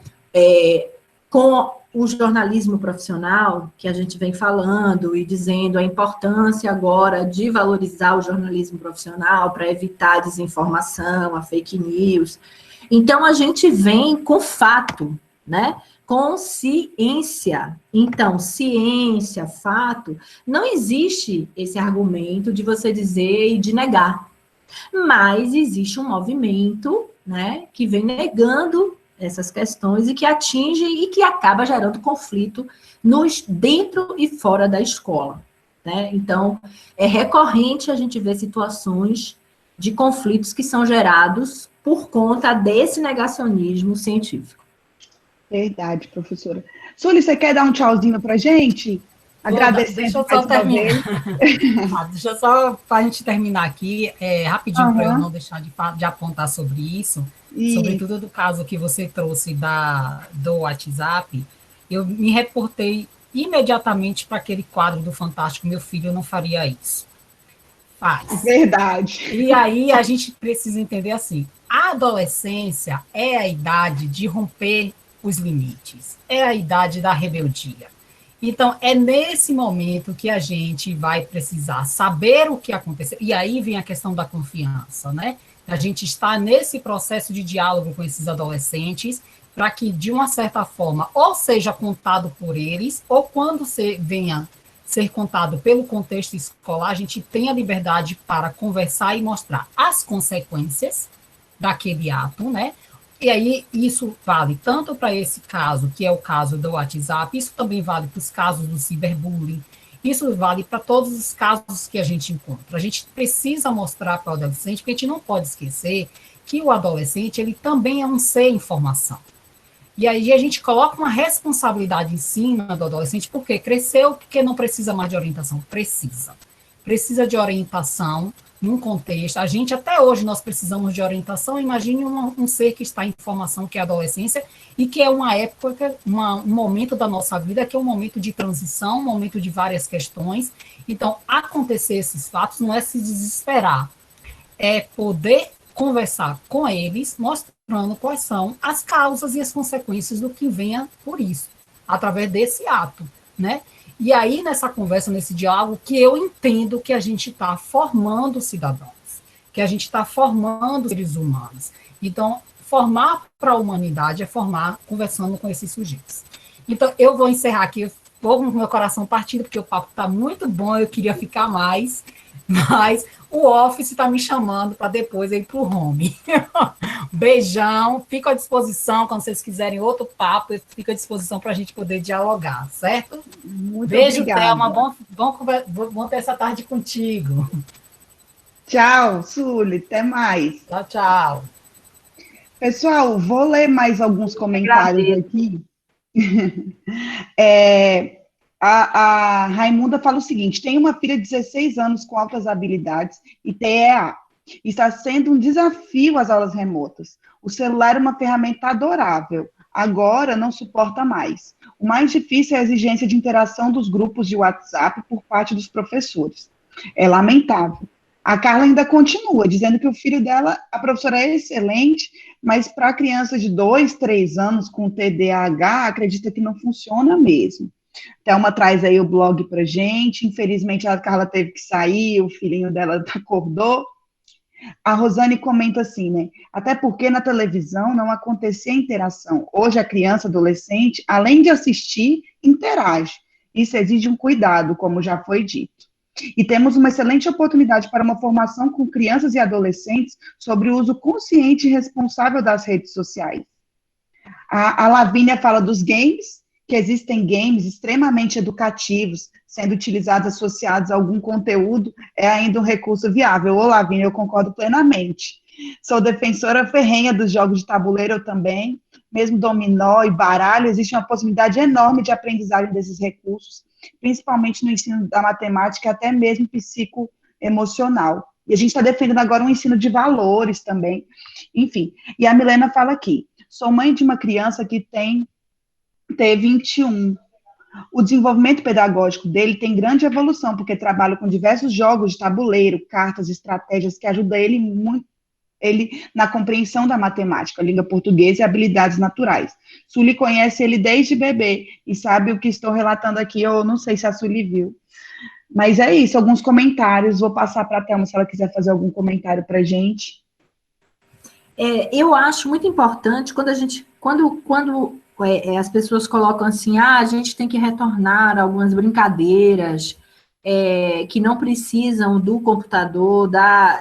com o jornalismo profissional, que a gente vem falando e dizendo a importância agora de valorizar o jornalismo profissional para evitar a desinformação, a fake news. Então, a gente vem com fato, né? Com ciência. Então, ciência, fato, não existe esse argumento de você dizer e de negar. Mas existe um movimento, né, que vem negando essas questões e que atinge e que acaba gerando conflito dentro e fora da escola, né? Então, é recorrente a gente ver situações de conflitos que são gerados por conta desse negacionismo científico. Verdade, professora. Sueli, você quer dar um tchauzinho para a gente? Agradecendo. Deixa eu só terminar. Deixa eu só, para a gente terminar aqui, rapidinho, para eu não deixar de apontar sobre isso, sobretudo do caso que você trouxe do WhatsApp, eu me reportei imediatamente para aquele quadro do Fantástico, meu filho não faria isso. Faz. Verdade. E aí a gente precisa entender assim, a adolescência é a idade de romper os limites, é a idade da rebeldia. Então, é nesse momento que a gente vai precisar saber o que aconteceu. E aí vem a questão da confiança, né? A gente está nesse processo de diálogo com esses adolescentes para que, de uma certa forma, ou seja contado por eles, ou quando venha ser contado pelo contexto escolar, a gente tem a liberdade para conversar e mostrar as consequências daquele ato, né? E aí, isso vale tanto para esse caso, que é o caso do WhatsApp, isso também vale para os casos do ciberbullying, isso vale para todos os casos que a gente encontra. A gente precisa mostrar para o adolescente, porque a gente não pode esquecer que o adolescente, ele também é um ser informação. E aí a gente coloca uma responsabilidade em cima do adolescente, porque cresceu, porque não precisa mais de orientação. Precisa de orientação num contexto. A gente, até hoje, nós precisamos de orientação. Imagine um ser que está em formação, que é a adolescência, e que é uma época, um momento da nossa vida, que é um momento de transição, um momento de várias questões. Então, acontecer esses fatos não é se desesperar, é poder conversar com eles, mostrando quais são as causas e as consequências do que venha por isso, através desse ato, né? E aí, nessa conversa, nesse diálogo, que eu entendo que a gente está formando cidadãos, que a gente está formando seres humanos. Então, formar para a humanidade é formar conversando com esses sujeitos. Então, eu vou encerrar aqui, eu estou com o meu coração partido, porque o papo está muito bom, eu queria ficar mais, mas o Office está me chamando para depois ir para o home. Beijão, fico à disposição, quando vocês quiserem outro papo, eu fico à disposição para a gente poder dialogar, certo? Muito Beijo, obrigada. Thelma, bom ter essa tarde contigo. Tchau, Suli, até mais. Tchau, tchau. Pessoal, vou ler mais alguns comentários aqui. A Raimunda fala o seguinte: tem uma filha de 16 anos com altas habilidades e TEA. Está sendo um desafio as aulas remotas. O celular é uma ferramenta adorável. Agora não suporta mais. O mais difícil é a exigência de interação dos grupos de WhatsApp por parte dos professores. É lamentável. A Carla ainda continua, dizendo que o filho dela, a professora é excelente, mas para criança de 2, 3 anos com TDAH, acredita que não funciona mesmo. Thelma traz aí o blog para gente. Infelizmente, a Carla teve que sair, o filhinho dela acordou. A Rosane comenta assim, né? Até porque na televisão não acontecia interação. Hoje a criança, adolescente, além de assistir, interage. Isso exige um cuidado, como já foi dito. E temos uma excelente oportunidade para uma formação com crianças e adolescentes sobre o uso consciente e responsável das redes sociais. A Lavínia fala dos games, que existem games extremamente educativos, sendo utilizados associados a algum conteúdo, é ainda um recurso viável. Ô, Lavínia, eu concordo plenamente. Sou defensora ferrenha dos jogos de tabuleiro, eu também. Mesmo dominó e baralho, existe uma possibilidade enorme de aprendizagem desses recursos, principalmente no ensino da matemática, até mesmo psicoemocional. E a gente está defendendo agora um ensino de valores também. Enfim, e a Milena fala aqui: sou mãe de uma criança que tem T21. O desenvolvimento pedagógico dele tem grande evolução, porque trabalha com diversos jogos de tabuleiro, cartas, estratégias que ajudam ele muito na compreensão da matemática, língua portuguesa e habilidades naturais. Suli conhece ele desde bebê e sabe o que estou relatando aqui. Eu não sei se a Suli viu. Mas é isso, alguns comentários. Vou passar para a Thelma se ela quiser fazer algum comentário para a gente. Eu acho muito importante quando as pessoas colocam assim, a gente tem que retornar a algumas brincadeiras que não precisam do computador,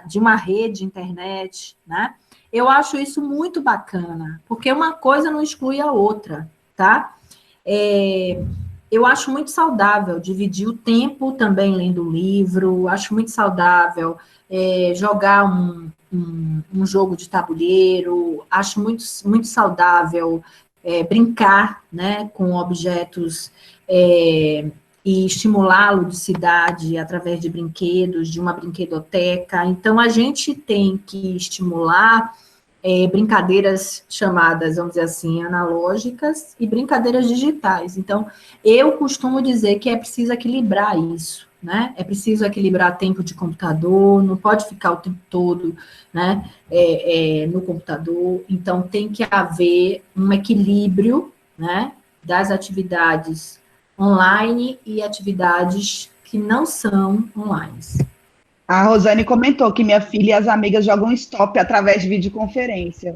de uma rede de internet, né? Eu acho isso muito bacana, porque uma coisa não exclui a outra, tá? Eu acho muito saudável dividir o tempo também lendo livro, acho muito saudável jogar um jogo de tabuleiro, acho muito, muito saudável brincar, né, com objetos e estimular a ludicidade através de brinquedos, de uma brinquedoteca. Então, a gente tem que estimular brincadeiras chamadas, vamos dizer assim, analógicas e brincadeiras digitais. Então, eu costumo dizer que é preciso equilibrar isso, né? É preciso equilibrar tempo de computador, não pode ficar o tempo todo, né, no computador. Então, tem que haver um equilíbrio, né, das atividades online e atividades que não são online. A Rosane comentou que minha filha e as amigas jogam stop através de videoconferência.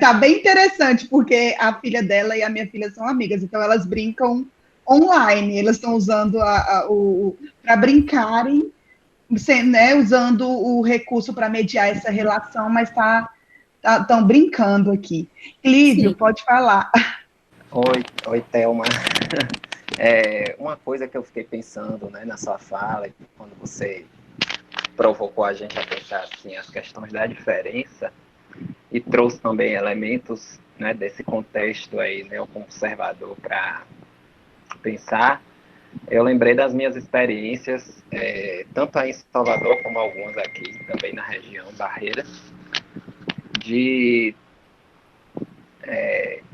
Tá bem interessante, porque a filha dela e a minha filha são amigas, então elas brincam online, elas estão usando para brincarem, né, usando o recurso para mediar essa relação, mas estão brincando aqui. Clívio, Sim. pode falar. Oi, Thelma. Uma coisa que eu fiquei pensando, né, na sua fala, quando você provocou a gente a pensar assim, as questões da diferença e trouxe também elementos, né, desse contexto aí, né, o conservador para pensar, eu lembrei das minhas experiências, tanto aí em Salvador como algumas aqui também na região Barreiras, de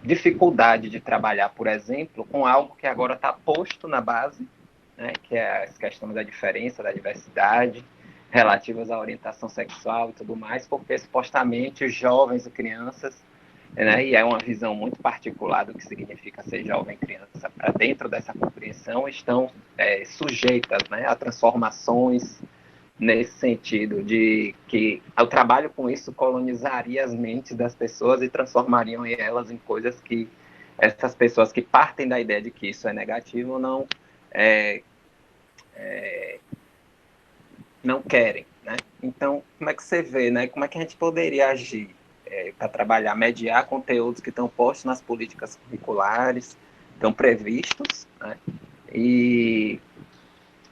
dificuldade de trabalhar, por exemplo, com algo que agora está posto na base, né, que é as questões da diferença, da diversidade, relativas à orientação sexual e tudo mais, porque supostamente jovens e crianças, né, e é uma visão muito particular do que significa ser jovem e criança, para dentro dessa compreensão estão sujeitas, né, a transformações nesse sentido de que o trabalho com isso colonizaria as mentes das pessoas e transformariam elas em coisas que essas pessoas que partem da ideia de que isso é negativo não querem, né? Então, como é que você vê, né? Como é que a gente poderia agir para trabalhar, mediar conteúdos que estão postos nas políticas curriculares, estão previstos, né? E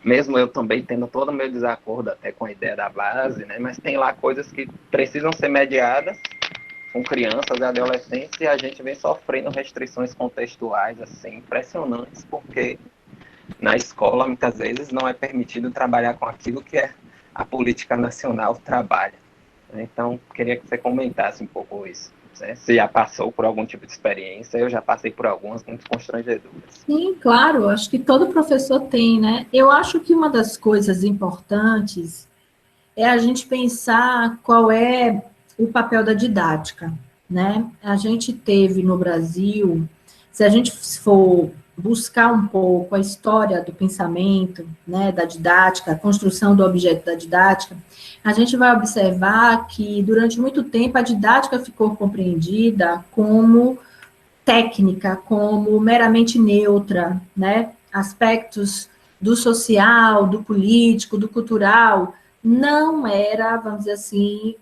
mesmo eu também tendo todo o meu desacordo até com a ideia da base, né? Mas tem lá coisas que precisam ser mediadas com crianças e adolescentes e a gente vem sofrendo restrições contextuais assim impressionantes, porque na escola muitas vezes não é permitido trabalhar com aquilo que a política nacional trabalha. Então, queria que você comentasse um pouco isso. Né? Se já passou por algum tipo de experiência, eu já passei por algumas muito constrangedoras. Sim, claro, acho que todo professor tem, né? Eu acho que uma das coisas importantes é a gente pensar qual é o papel da didática, né? A gente teve no Brasil, se a gente for buscar um pouco a história do pensamento, né, da didática, a construção do objeto da didática, a gente vai observar que durante muito tempo a didática ficou compreendida como técnica, como meramente neutra, né? Aspectos do social, do político, do cultural, não era, vamos dizer assim,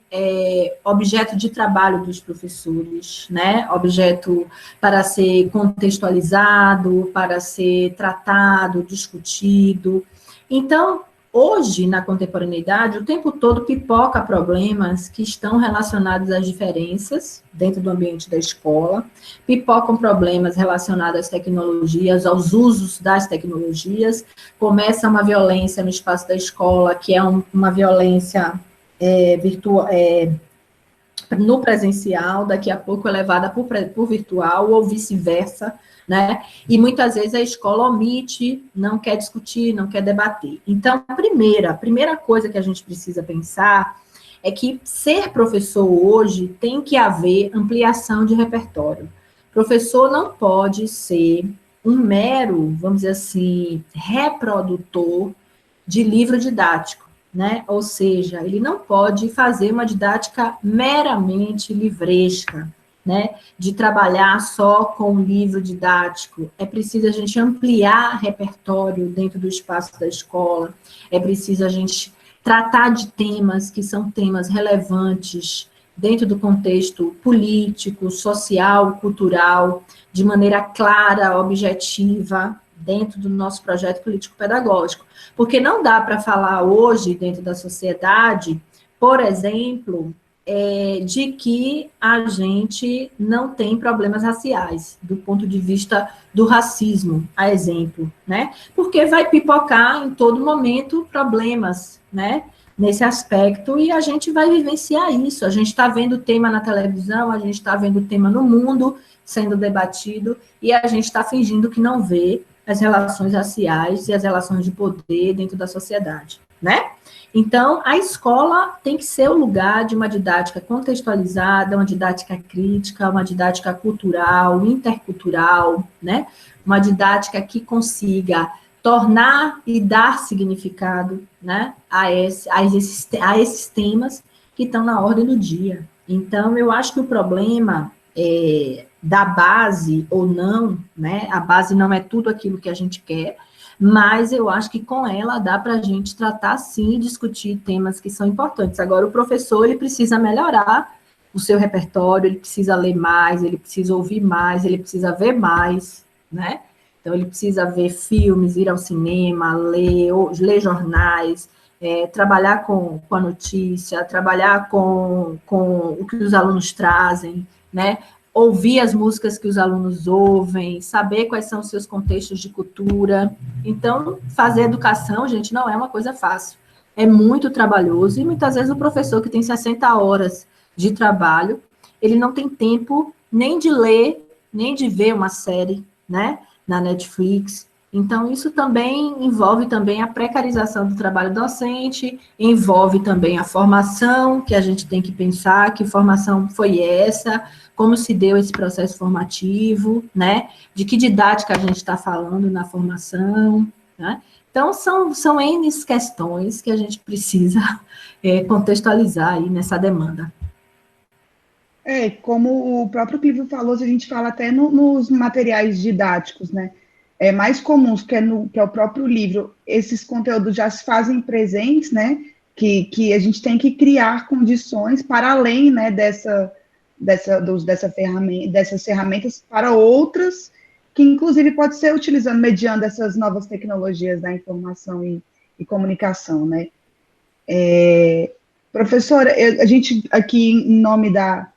objeto de trabalho dos professores, né? Objeto para ser contextualizado, para ser tratado, discutido. Então, hoje, na contemporaneidade, o tempo todo pipoca problemas que estão relacionados às diferenças dentro do ambiente da escola, pipocam problemas relacionados às tecnologias, aos usos das tecnologias, começa uma violência no espaço da escola, que é uma violência virtual, no presencial, daqui a pouco é levada por virtual, ou vice-versa, né? E muitas vezes a escola omite, não quer discutir, não quer debater. Então, a primeira coisa que a gente precisa pensar é que ser professor hoje tem que haver ampliação de repertório. Professor não pode ser um mero, vamos dizer assim, reprodutor de livro didático, né? Ou seja, ele não pode fazer uma didática meramente livresca, né? De trabalhar só com um livro didático. É preciso a gente ampliar repertório dentro do espaço da escola, é preciso a gente tratar de temas que são temas relevantes dentro do contexto político, social, cultural, de maneira clara, objetiva, dentro do nosso projeto político-pedagógico. Porque não dá para falar hoje, dentro da sociedade, por exemplo, de que a gente não tem problemas raciais, do ponto de vista do racismo, a exemplo, né? Porque vai pipocar em todo momento problemas, né? nesse aspecto, e a gente vai vivenciar isso. A gente está vendo o tema na televisão, a gente está vendo o tema no mundo sendo debatido, e a gente está fingindo que não vê as relações raciais e as relações de poder dentro da sociedade, né? Então, a escola tem que ser o lugar de uma didática contextualizada, uma didática crítica, uma didática cultural, intercultural, né? Uma didática que consiga tornar e dar significado, né, a esses temas que estão na ordem do dia. Então, eu acho que o problema da base ou não, né, a base não é tudo aquilo que a gente quer, mas eu acho que com ela dá para a gente tratar, sim, e discutir temas que são importantes. Agora, o professor, ele precisa melhorar o seu repertório, ele precisa ler mais, ele precisa ouvir mais, ele precisa ver mais, né? Então, ele precisa ver filmes, ir ao cinema, ler jornais, trabalhar com a notícia, trabalhar com o que os alunos trazem, né? Ouvir as músicas que os alunos ouvem, saber quais são os seus contextos de cultura. Então, fazer educação, gente, não é uma coisa fácil. É muito trabalhoso, e muitas vezes o professor que tem 60 horas de trabalho, ele não tem tempo nem de ler, nem de ver uma série, né, na Netflix. Então, isso também envolve também a precarização do trabalho docente, envolve também a formação, que a gente tem que pensar que formação foi essa, como se deu esse processo formativo, né? De que didática a gente está falando na formação, né? Então, são N questões que a gente precisa contextualizar aí nessa demanda. Como o próprio Clivio falou, a gente fala até nos materiais didáticos, né? Mais comuns, que é o próprio livro, esses conteúdos já se fazem presentes, né? Que a gente tem que criar condições para além, né, dessas ferramentas para outras, que inclusive pode ser utilizando mediante essas novas tecnologias da informação e comunicação, né? Professora, a gente aqui, em nome da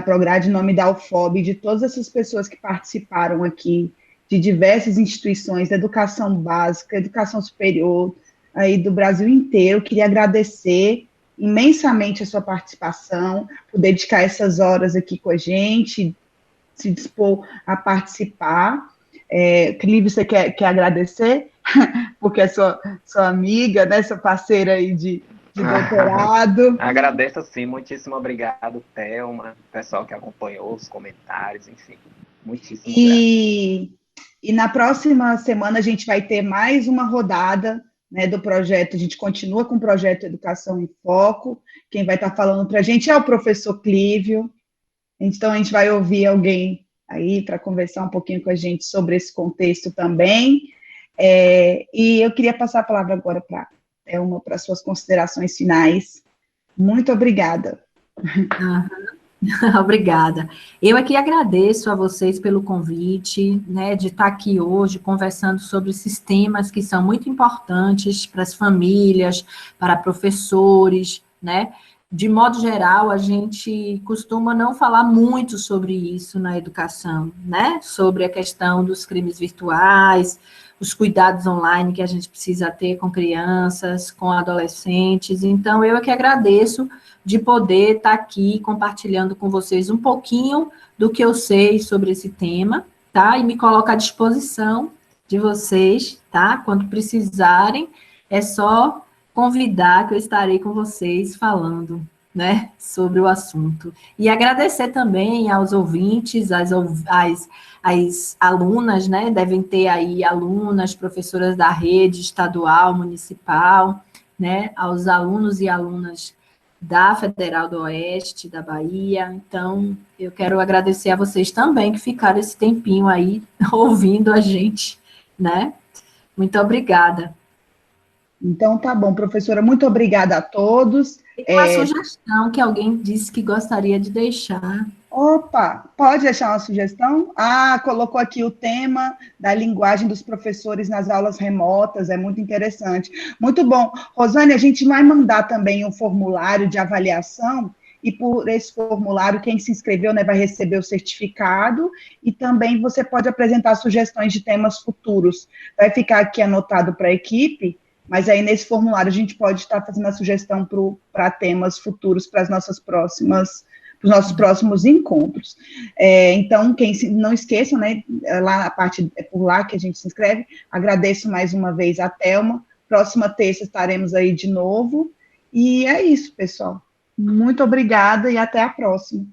Prograde, em nome da UFOB, de todas essas pessoas que participaram aqui, de diversas instituições, da educação básica, educação superior, aí do Brasil inteiro, queria agradecer imensamente a sua participação, por dedicar essas horas aqui com a gente, se dispor a participar. Clive, você quer agradecer? Porque é sua amiga, né, sua parceira aí de doutorado. Agradeço, sim. Muitíssimo obrigado, Thelma, pessoal que acompanhou os comentários, enfim. Muitíssimo obrigado. E na próxima semana a gente vai ter mais uma rodada, né, do projeto. A gente continua com o projeto Educação em Foco. Quem vai estar falando para a gente é o professor Clívio. Então, a gente vai ouvir alguém aí para conversar um pouquinho com a gente sobre esse contexto também. E eu queria passar a palavra agora para Thelma, para suas considerações finais. Muito obrigada. Obrigada. Eu aqui agradeço a vocês pelo convite, né, de estar aqui hoje conversando sobre esses temas que são muito importantes para as famílias, para professores, né? De modo geral, a gente costuma não falar muito sobre isso na educação, né? Sobre a questão dos crimes virtuais, os cuidados online que a gente precisa ter com crianças, com adolescentes. Então, eu aqui agradeço de poder estar aqui compartilhando com vocês um pouquinho do que eu sei sobre esse tema, tá? E me coloco à disposição de vocês, tá? Quando precisarem, é só convidar que eu estarei com vocês falando, né, sobre o assunto. E agradecer também aos ouvintes, às alunas, né? Devem ter aí alunas, professoras da rede estadual, municipal, né? Aos alunos e alunas da Federal do Oeste, da Bahia. Então, eu quero agradecer a vocês também que ficaram esse tempinho aí ouvindo a gente, né? Muito obrigada. Então, tá bom, professora, muito obrigada a todos. Tem uma sugestão que alguém disse que gostaria de deixar. Opa, pode deixar uma sugestão? Colocou aqui o tema da linguagem dos professores nas aulas remotas, é muito interessante. Muito bom. Rosane, a gente vai mandar também um formulário de avaliação, e por esse formulário, quem se inscreveu, né, vai receber o certificado, e também você pode apresentar sugestões de temas futuros. Vai ficar aqui anotado para a equipe, Mas aí nesse formulário a gente pode estar fazendo a sugestão para temas futuros, para os nossos próximos encontros. Então, não esqueçam, né, lá a parte é por lá que a gente se inscreve. Agradeço mais uma vez a Thelma. Próxima terça estaremos aí de novo. E é isso, pessoal. Muito obrigada e até a próxima.